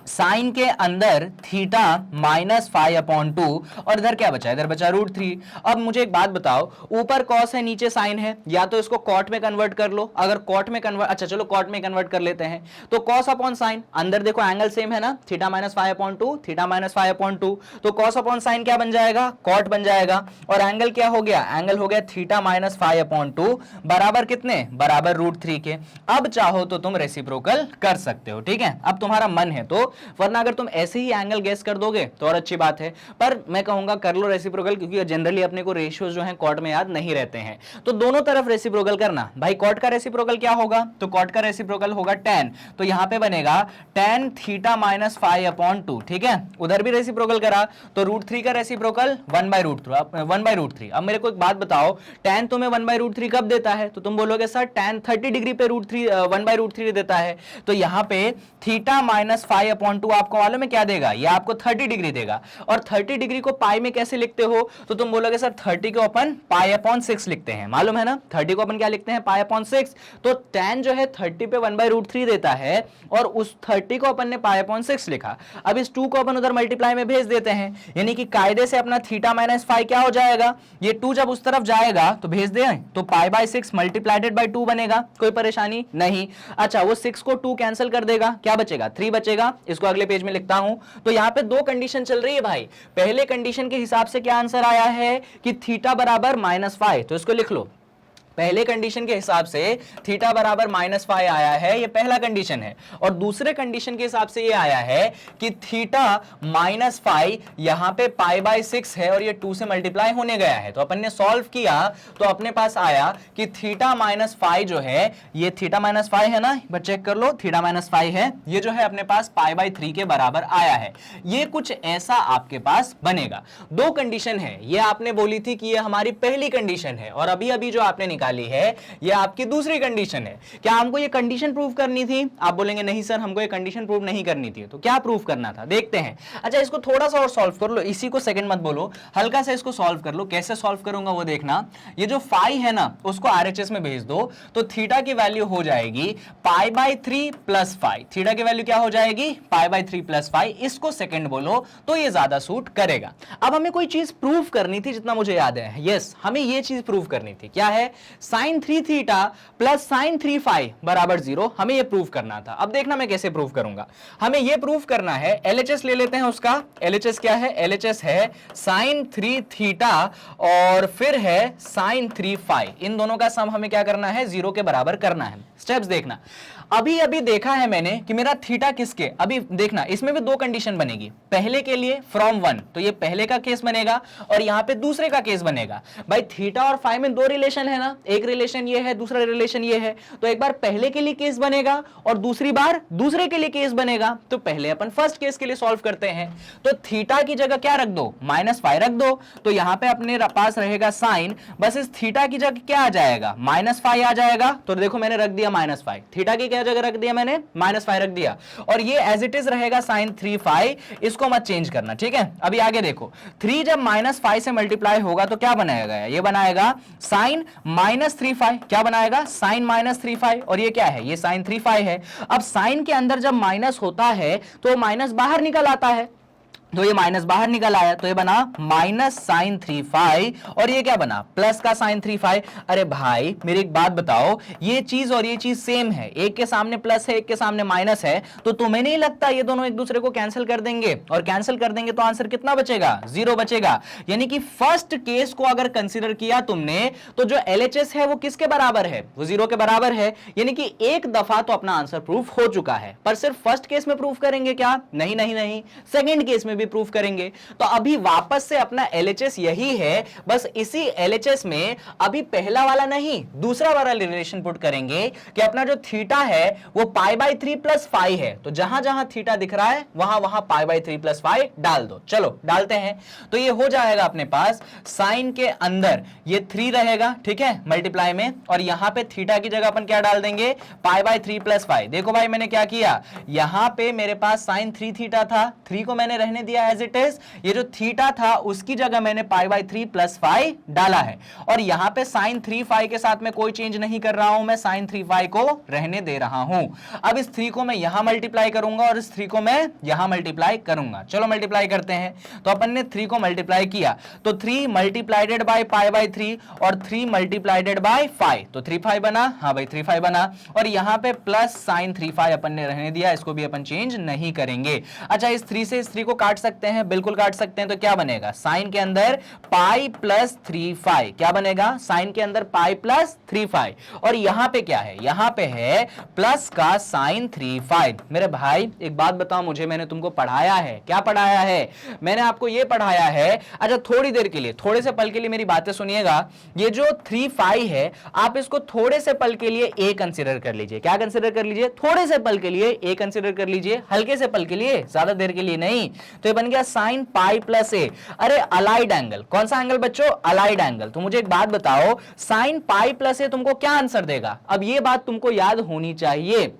sine के अंदर थीटा माइनस फाई अपॉन 2 और इधर क्या बचा, इधर बचा √3। अब मुझे एक बात बताओ, ऊपर कॉस है नीचे साइन है, या तो इसको कॉट में कन्वर्ट कर लो, अगर कॉट में कन्वर्ट, अच्छा चलो कॉट में कन्वर्ट कर लेते हैं, तो कॉस अपॉन साइन, अंदर देखो एंगल सेम है ना, theta minus phi upon 2, theta minus phi upon 2, तो कॉस अपॉन साइन क्या बन जाएगा, कॉट बन जाएगा, और एंगल क्या हो गया, एंगल हो गया थीटा माइनस फाई अपॉन 2 बराबर कितने, बराबर √3 के। अब चाहो तो तुम रेसिप्रोकल कर सकते हो, ठीक है, अब तुम्हारा मन है तो वरना अगर तुम ऐसे ही एंगल गेस कर दोगे तो और अच्छी बात है, पर मैं कहूंगा कर लो रेसिप्रोकल, क्योंकि जनरली अपने को रेशियोज जो हैं कॉट में याद नहीं रहते हैं। तो दोनों तरफ रेसिप्रोकल करना। भाई कॉट का रेसिप्रोकल क्या होगा, तो कॉट का रेसिप्रोकल होगा tan, तो यहां पे बनेगा tan theta minus five upon 2, ठीक है। उधर भी रेसिप्रोकल करा तो √3 का रेसिप्रोकल 1/√3। अब मेरे को एक बात बताओ, tan तुम्हें 1/√3 कब देता है, तो तुम बोलोगे सर tan 30 डिग्री पे √1/√3 देता है। तो यहां पे थीटा माइनस 5/2 आपको मालूम है क्या देगा, ये आपको 30 डिग्री देगा। और 30 डिग्री को पाई में कैसे लिखते हो, तो तुम बोलोगे सर 30 को अपन π/6 लिखते हैं, मालूम है ना, 30 को अपन क्या लिखते हैं, π/6। तो tan जो है 30 पे 1/√3 देता है और उस 30 को अपन ने π/6 लिखा। अब इस 2 को अपन उधर मल्टीप्लाई में भेज देते हैं, यानी कि कायदे से अपना थीटा माइनस 5 क्या हो जाएगा, ये 2 जब उस तरफ जाएगा तो भेज दे तो π/6 मल्टीप्लाइडेड बाय 2 बनेगा, कोई परेशानी नहीं। अच्छा वो 6 को 2 कैंसिल कर देगा, क्या बचेगा, 3 बचेगा। इसको अगले पेज में लिखता हूं। तो यहां पे 2 कंडीशन चल रही है भाई। पहले कंडीशन के हिसाब से क्या आंसर आया है कि थीटा बराबर -5, तो इसको लिख लो। पहले कंडीशन के हिसाब से थीटा बराबर -5 आया है, ये पहला कंडीशन है। और दूसरे कंडीशन के हिसाब से ये आया है कि थीटा -5 यहां पे π/6 है और ये 2 से मल्टीप्लाई होने गया है। तो अपन ने सॉल्व किया तो अपने पास आया कि थीटा -5 जो है, ये थीटा -5 है ना, बस चेक कर लो, थीटा -5 है, ये जो है अपने पास π/3 के बराबर आया है। ये कुछ ऐसा आपके पास बनेगा। 2 कंडीशन है, ये आपने बोली थी कि ये हमारी पहली कंडीशन है और अभी अभी जो आपने निकाली है ये आपकी दूसरी कंडीशन है। क्या हमको ये कंडीशन प्रूव करनी थी, आप बोलेंगे नहीं सर हमको ये कंडीशन प्रूव नहीं करनी थी, तो क्या प्रूव करना था, देखते हैं। अच्छा इसको थोड़ा सा और सॉल्व कर लो, इसी को सेकंड मत बोलो, हल्का सा इसको सॉल्व कर लो। कैसे सॉल्व करूंगा वो देखना। ये जो फाई है ना उसको RHS में भेज दो, तो थीटा की वैल्यू हो जाएगी π/3 + 5। थीटा की वैल्यू क्या हो जाएगी, π/3 + 5। इसको सेकंड बोलो तो ये ज्यादा सूट करेगा। अब हमें कोई चीज प्रूव करनी थी, जितना मुझे याद है, यस हमें ये चीज प्रूव करनी थी। क्या है, sin 3 theta plus sin 3 phi बराबर 0, हमें यह प्रूव करना था। अब देखना मैं कैसे प्रूव करूंगा। हमें यह प्रूव करना है, LHS ले लेते हैं उसका। LHS क्या है, LHS है sin 3 थीटा और फिर है sin 3 फाई। इन दोनों का सम हमें क्या करना है, 0 के बराबर करना है। स्टेप्स देखना, अभी अभी देखा है मैंने कि मेरा थीटा किसके, अभी देखना इसमें भी 2 कंडीशन बनेगी। पहले के लिए फ्रॉम 1, तो ये पहले का केस बनेगा और यहां पे दूसरे का केस बनेगा। भाई थीटा और फाई में 2 रिलेशन है ना, एक रिलेशन ये है, दूसरा रिलेशन ये है। तो एक बार पहले के लिए केस बनेगा और दूसरी बार दूसरे के लिए केस बनेगा। तो पहले अपन फर्स्ट केस के लिए सॉल्व करते हैं। तो थीटा की जगह क्या रख दो, -5 रख दो। तो यहां पे अपने पास रहेगा साइन, बस इस थीटा की जगह क्या आ जाएगा, -5 आ जाएगा। तो देखो मैंने रख दिया -5, थीटा की जगह रख दिया मैंने, -5 रख दिया और ये एज इट इज रहेगा sin 3 फाई। इसको मत चेंज करना, ठीक है। अभी आगे देखो, 3 जब -5 से मल्टीप्लाई होगा तो क्या बनाएगा, ये बनाएगा sin -3 फाई। क्या बनाएगा, sin -3 फाई। और ये क्या है, ये sin 3 फाई है। अब साइन के अंदर जब माइनस होता है तो माइनस बाहर निकल आता है, तो ये माइनस बाहर निकल आया, तो ये बना -sin 3 फाई और ये क्या बना, प्लस का sin 3 फाई। अरे भाई मेरी एक बात बताओ, ये चीज और ये चीज सेम है, एक के सामने प्लस है एक के सामने माइनस है, तो तुम्हें नहीं लगता ये दोनों एक दूसरे को कैंसिल कर देंगे, और कैंसिल कर देंगे तो आंसर कितना बचेगा, 0 बचेगा। यानी कि फर्स्ट केस को अगर कंसीडर किया तुमने तो जो LHS है वो किसके बराबर है, वो 0 के बराबर है। यानी कि एक दफा तो अपना आंसर प्रूफ हो चुका है। पर सिर्फ फर्स्ट केस में प्रूफ करेंगे क्या, नहीं नहीं नहीं, सेकेंड केस में भी प्रूफ करेंगे। तो अभी वापस से अपना LHS यही है, बस इसी LHS में अभी पहला वाला नहीं दूसरा वाला रिलेशन पुट करेंगे कि अपना जो थीटा है वो π/3 + 5 है। तो जहां जहां थीटा दिख रहा है वहां वहां π/3 + 5 डाल दो। चलो डालते हैं, तो ये हो जाएगा अपने पास साइन के अंदर ये 3 रहेगा, ठीक है, मल्टीप्लाई में, और यहां पे थीटा की जगह अपन क्या डाल देंगे, π/3 + 5। देखो भाई मैंने क्या किया, यहां पे मेरे पास sin 3 थीटा था, 3 को मैंने रहने दिया एज इट इज, ये जो थीटा था उसकी जगह मैंने π/3 + 5 डाला है, और यहां पे sin 3 फाई के साथ में कोई चेंज नहीं कर रहा हूं, मैं sin 3 फाई को रहने दे रहा हूं। अब इस 3 को मैं यहां मल्टीप्लाई करूंगा और इस 3 को मैं यहां मल्टीप्लाई करूंगा। चलो मल्टीप्लाई करते हैं। तो अपन ने 3 को मल्टीप्लाई किया, तो 3 मल्टीप्लाइडेड बाय π/3 और 3 मल्टीप्लाइडेड बाय 5, तो 3 5 बना, हाँ भाई 3 5 बना, और यहां पे प्लस sin 3 फाई अपन ने रहने दिया, इसको भी अपन चेंज नहीं करेंगे। अच्छा इस 3 से इस 3 को काट सकते हैं, बिल्कुल काट सकते हैं। तो क्या बनेगा, साइन के अंदर पाई प्लस 3 क्या बनेगा, साइन के अंदर पाई प्लस 3 और यहां पे क्या है, यहां पे है प्लस का साइन 3 मेरे भाई एक बात बताओ मुझे, मैंने तुमको पढ़ाया है, क्या पढ़ाया है, मैंने आपको ये पढ़ाया है। अच्छा थोड़ी देर के लिए, थोड़े से पल के लिए मेरी बातें सुनिएगा। ये जो 3 है आप इसको थोड़े से पल के लिए ए कंसीडर कर लीजिए। क्या कंसीडर कर लीजिए, थोड़े से पल के लिए ए कंसीडर कर लीजिए, हल्के से पल के लिए, ज्यादा देर के लिए नहीं। तो ये बन गया साइन पाई प्लस ए। अरे अलाइड एंगल, कौन सा एंगल बच्चों, अलाइड एंगल। तो मुझे एक बात बताओ, साइन पाई प्लस ए तुमको क्या आंसर देगा, अब ये बात तुमको याद होनी चाहिए।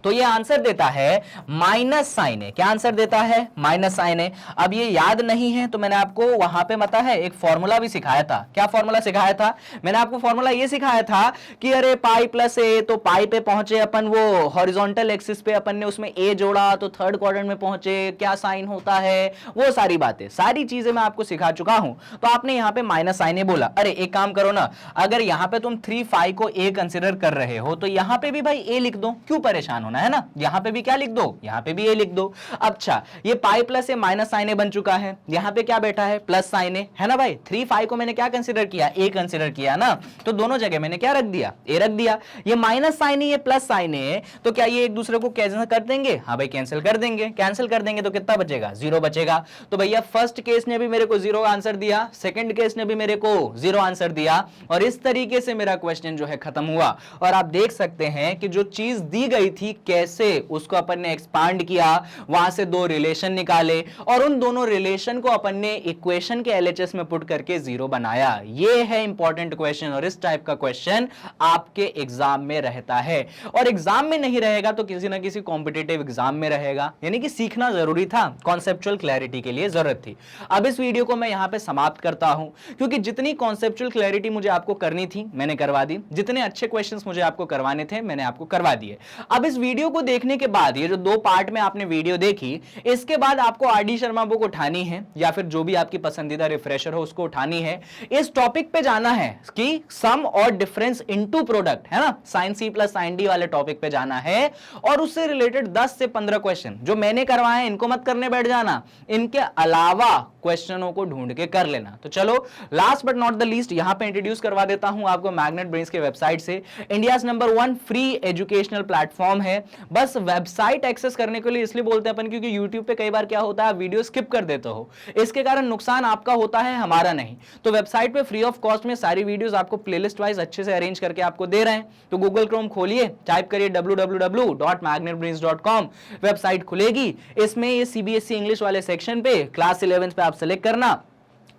तो ये आंसर देता है माइनस साइन ए। क्या आंसर देता है, माइनस साइन ए। अब ये याद नहीं है तो मैंने आपको वहां पे पता है एक फॉर्मूला भी सिखाया था। क्या फॉर्मूला सिखाया था, मैंने आपको फॉर्मूला ये सिखाया था कि अरे पाई प्लस ए, तो पाई पे पहुंचे अपन, वो हॉरिजॉन्टल एक्सिस पे अपन ने उसमें ए जोड़ा तो थर्ड क्वाड्रेंट में पहुंचे, क्या साइन होता है, वो सारी बातें, सारी चीजें मैं आपको सिखा चुका हूं। तो आपने यहां पे माइनस साइन ए बोला, अरे एक काम करो ना, अगर यहां पे तुम 3 को ए कंसिडर कर रहे हो तो यहां पे भी भाई ए लिख दो, क्यों परेशान होना है ना, यहां पे भी क्या लिख दो, यहां पे भी ए लिख दो। अच्छा ये पाई प्लस ए माइनस साइन ए बन चुका है, यहां पे क्या बैठा है, प्लस साइन ए, है ना भाई। 3 को मैंने क्या कंसीडर किया, ए कंसीडर किया ना, तो दोनों जगह मैंने क्या रख दिया, ए रख दिया। ये माइनस साइन ए, ये प्लस साइन ए, तो क्या ये एक दूसरे को कैंसिल कर देंगे, हाँ भाई कैंसिल कर देंगे। कैंसिल कर देंगे तो कितना बचेगा, 0 बचेगा। तो भैया फर्स्ट केस ने भी मेरे को 0 आंसर दिया, सेकंड केस ने भी मेरे को 0 आंसर दिया, और इस तरीके से मेरा क्वेश्चन जो है खत्म हुआ। और आप देख सकते हैं कि जो चीज दी गई थी कैसे उसको अपन ने एक्सपांड किया, वहां से 2 रिलेशन निकाले और उन दोनों रिलेशन को अपन ने इक्वेशन के एलएचएस में पुट करके 0 बनाया। ये है इंपॉर्टेंट क्वेश्चन, और इस टाइप का क्वेश्चन आपके एग्जाम में रहता है। और एग्जाम में नहीं रहेगा तो किसी ना किसी कॉम्पिटिटिव एग्जाम में रहेगा, यानी कि सीखना जरूरी था, कॉन्सेप्चुअल क्लैरिटी के लिए जरूरत थी। अब इस वीडियो को मैं यहां पे समाप्त करता हूं, क्योंकि जितनी कॉन्सेप्चुअल क्लैरिटी मुझे आपको करनी थी मैंने करवा दी, जितने अच्छे क्वेश्चंस मुझे आपको करवाने थे मैंने आपको करवा दिए। अब इस वीडियो को देखने के बाद, ये जो 2 पार्ट में आपने वीडियो देखी, इसके बाद आपको आरडी शर्मा बुक उठानी है या फिर जो भी आपकी पसंदीदा रिफ्रेशर हो उसको उठानी है। इस टॉपिक पे जाना है कि सम और डिफरेंस इनटू प्रोडक्ट, है ना, sine C plus sine D वाले टॉपिक पे जाना है, और उससे रिलेटेड 10 से 15 क्वेश्चन जो मैंने करवाए हैं इनको मत करने बैठ जाना, इनके अलावा क्वेश्चनों को ढूंढ के कर लेना। तो चलो last but not the least यहां पे इंट्रोड्यूस करवा देता हूं आपको मैग्नेट ब्रेन्स के वेबसाइट से। India's number 1 free educational platform है। बस वेबसाइट एक्सेस करने के लिए इसलिए बोलते हैं अपन क्योंकि यूट्यूब पे कई बार क्या होता है, आप वीडियो स्किप कर देते हो, इसके कारण नुकसान आपका होता है, हमारा नहीं। तो वेबसाइट पे फ्री ऑफ कॉस्ट में सारी वीडियोस आपको प्लेलिस्ट वाइज अच्छे से अरेंज करके आपको दे रहे हैं। तो गूगल क्रोम खोलिए, टाइप करिए www.magnetbrains.com, वेबसाइट खुलेगी। इसमें ये सीबीएसई इंग्लिश वाले सेक्शन पे क्लास 11 पे आप सेलेक्ट करना,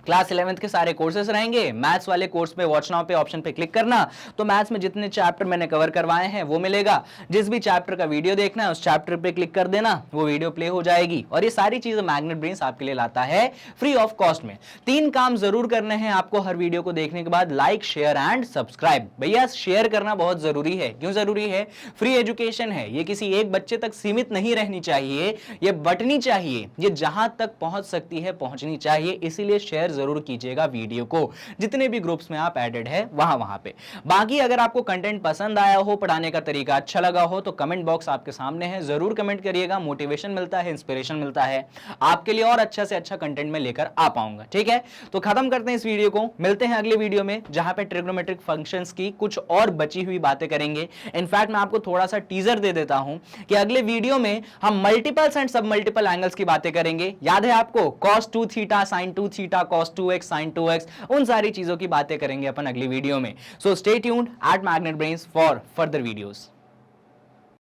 क्लास 11th के सारे कोर्सेज रहेंगे। मैथ्स वाले कोर्स पे वॉच नाउ पे ऑप्शन पे क्लिक करना, तो मैथ्स में जितने चैप्टर मैंने कवर करवाए हैं वो मिलेगा। जिस भी चैप्टर का वीडियो देखना है उस चैप्टर पे क्लिक कर देना, वो वीडियो प्ले हो जाएगी। और ये सारी चीजें मैग्नेट ब्रेन्स आपके लिए लाता है फ्री ऑफ कॉस्ट में। 3 काम जरूर करने हैं आपको हर वीडियो को देखने के बाद, लाइक शेयर एंड सब्सक्राइब। भैया शेयर करना बहुत जरूरी है, क्यों जरूरी है, फ्री एजुकेशन है, ये किसी एक बच्चे तक सीमित नहीं रहनी चाहिए, ये बंटनी चाहिए, ये जहां तक पहुंच सकती है पहुंचनी चाहिए। इसीलिए शेयर जरूर कीजिएगा वीडियो को, जितने भी ग्रुप्स में आप एडेड है वहां पे। बाकी अगर आपको कंटेंट पसंद आया हो, पढ़ाने का तरीका अच्छा लगा हो, तो कमेंट बॉक्स आपके सामने है, जरूर कमेंट करिएगा। मोटिवेशन मिलता है, इंस्पिरेशन मिलता है, आपके लिए और अच्छा से अच्छा कंटेंट में लेकर आ पाऊंगा। ठीक है, तो खत्म करते हैं इस वीडियो को, मिलते हैं अगले वीडियो में जहां पे ट्रिग्नोमेट्रिक फंक्शंस की कुछ और बची हुई बातें करेंगे। इनफैक्ट मैं आपको थोड़ा सा टीजर दे देता हूं कि अगले वीडियो में हम मल्टीपल्स एंड सब मल्टीपल एंगल्स की बातें करेंगे। याद है आपको, cos 2 theta, sin 2 theta, cos 2x, sin 2x, उन सारी चीजों की बातें करेंगे अपन अगली वीडियो में। So stay tuned at Magnet Brains for further videos.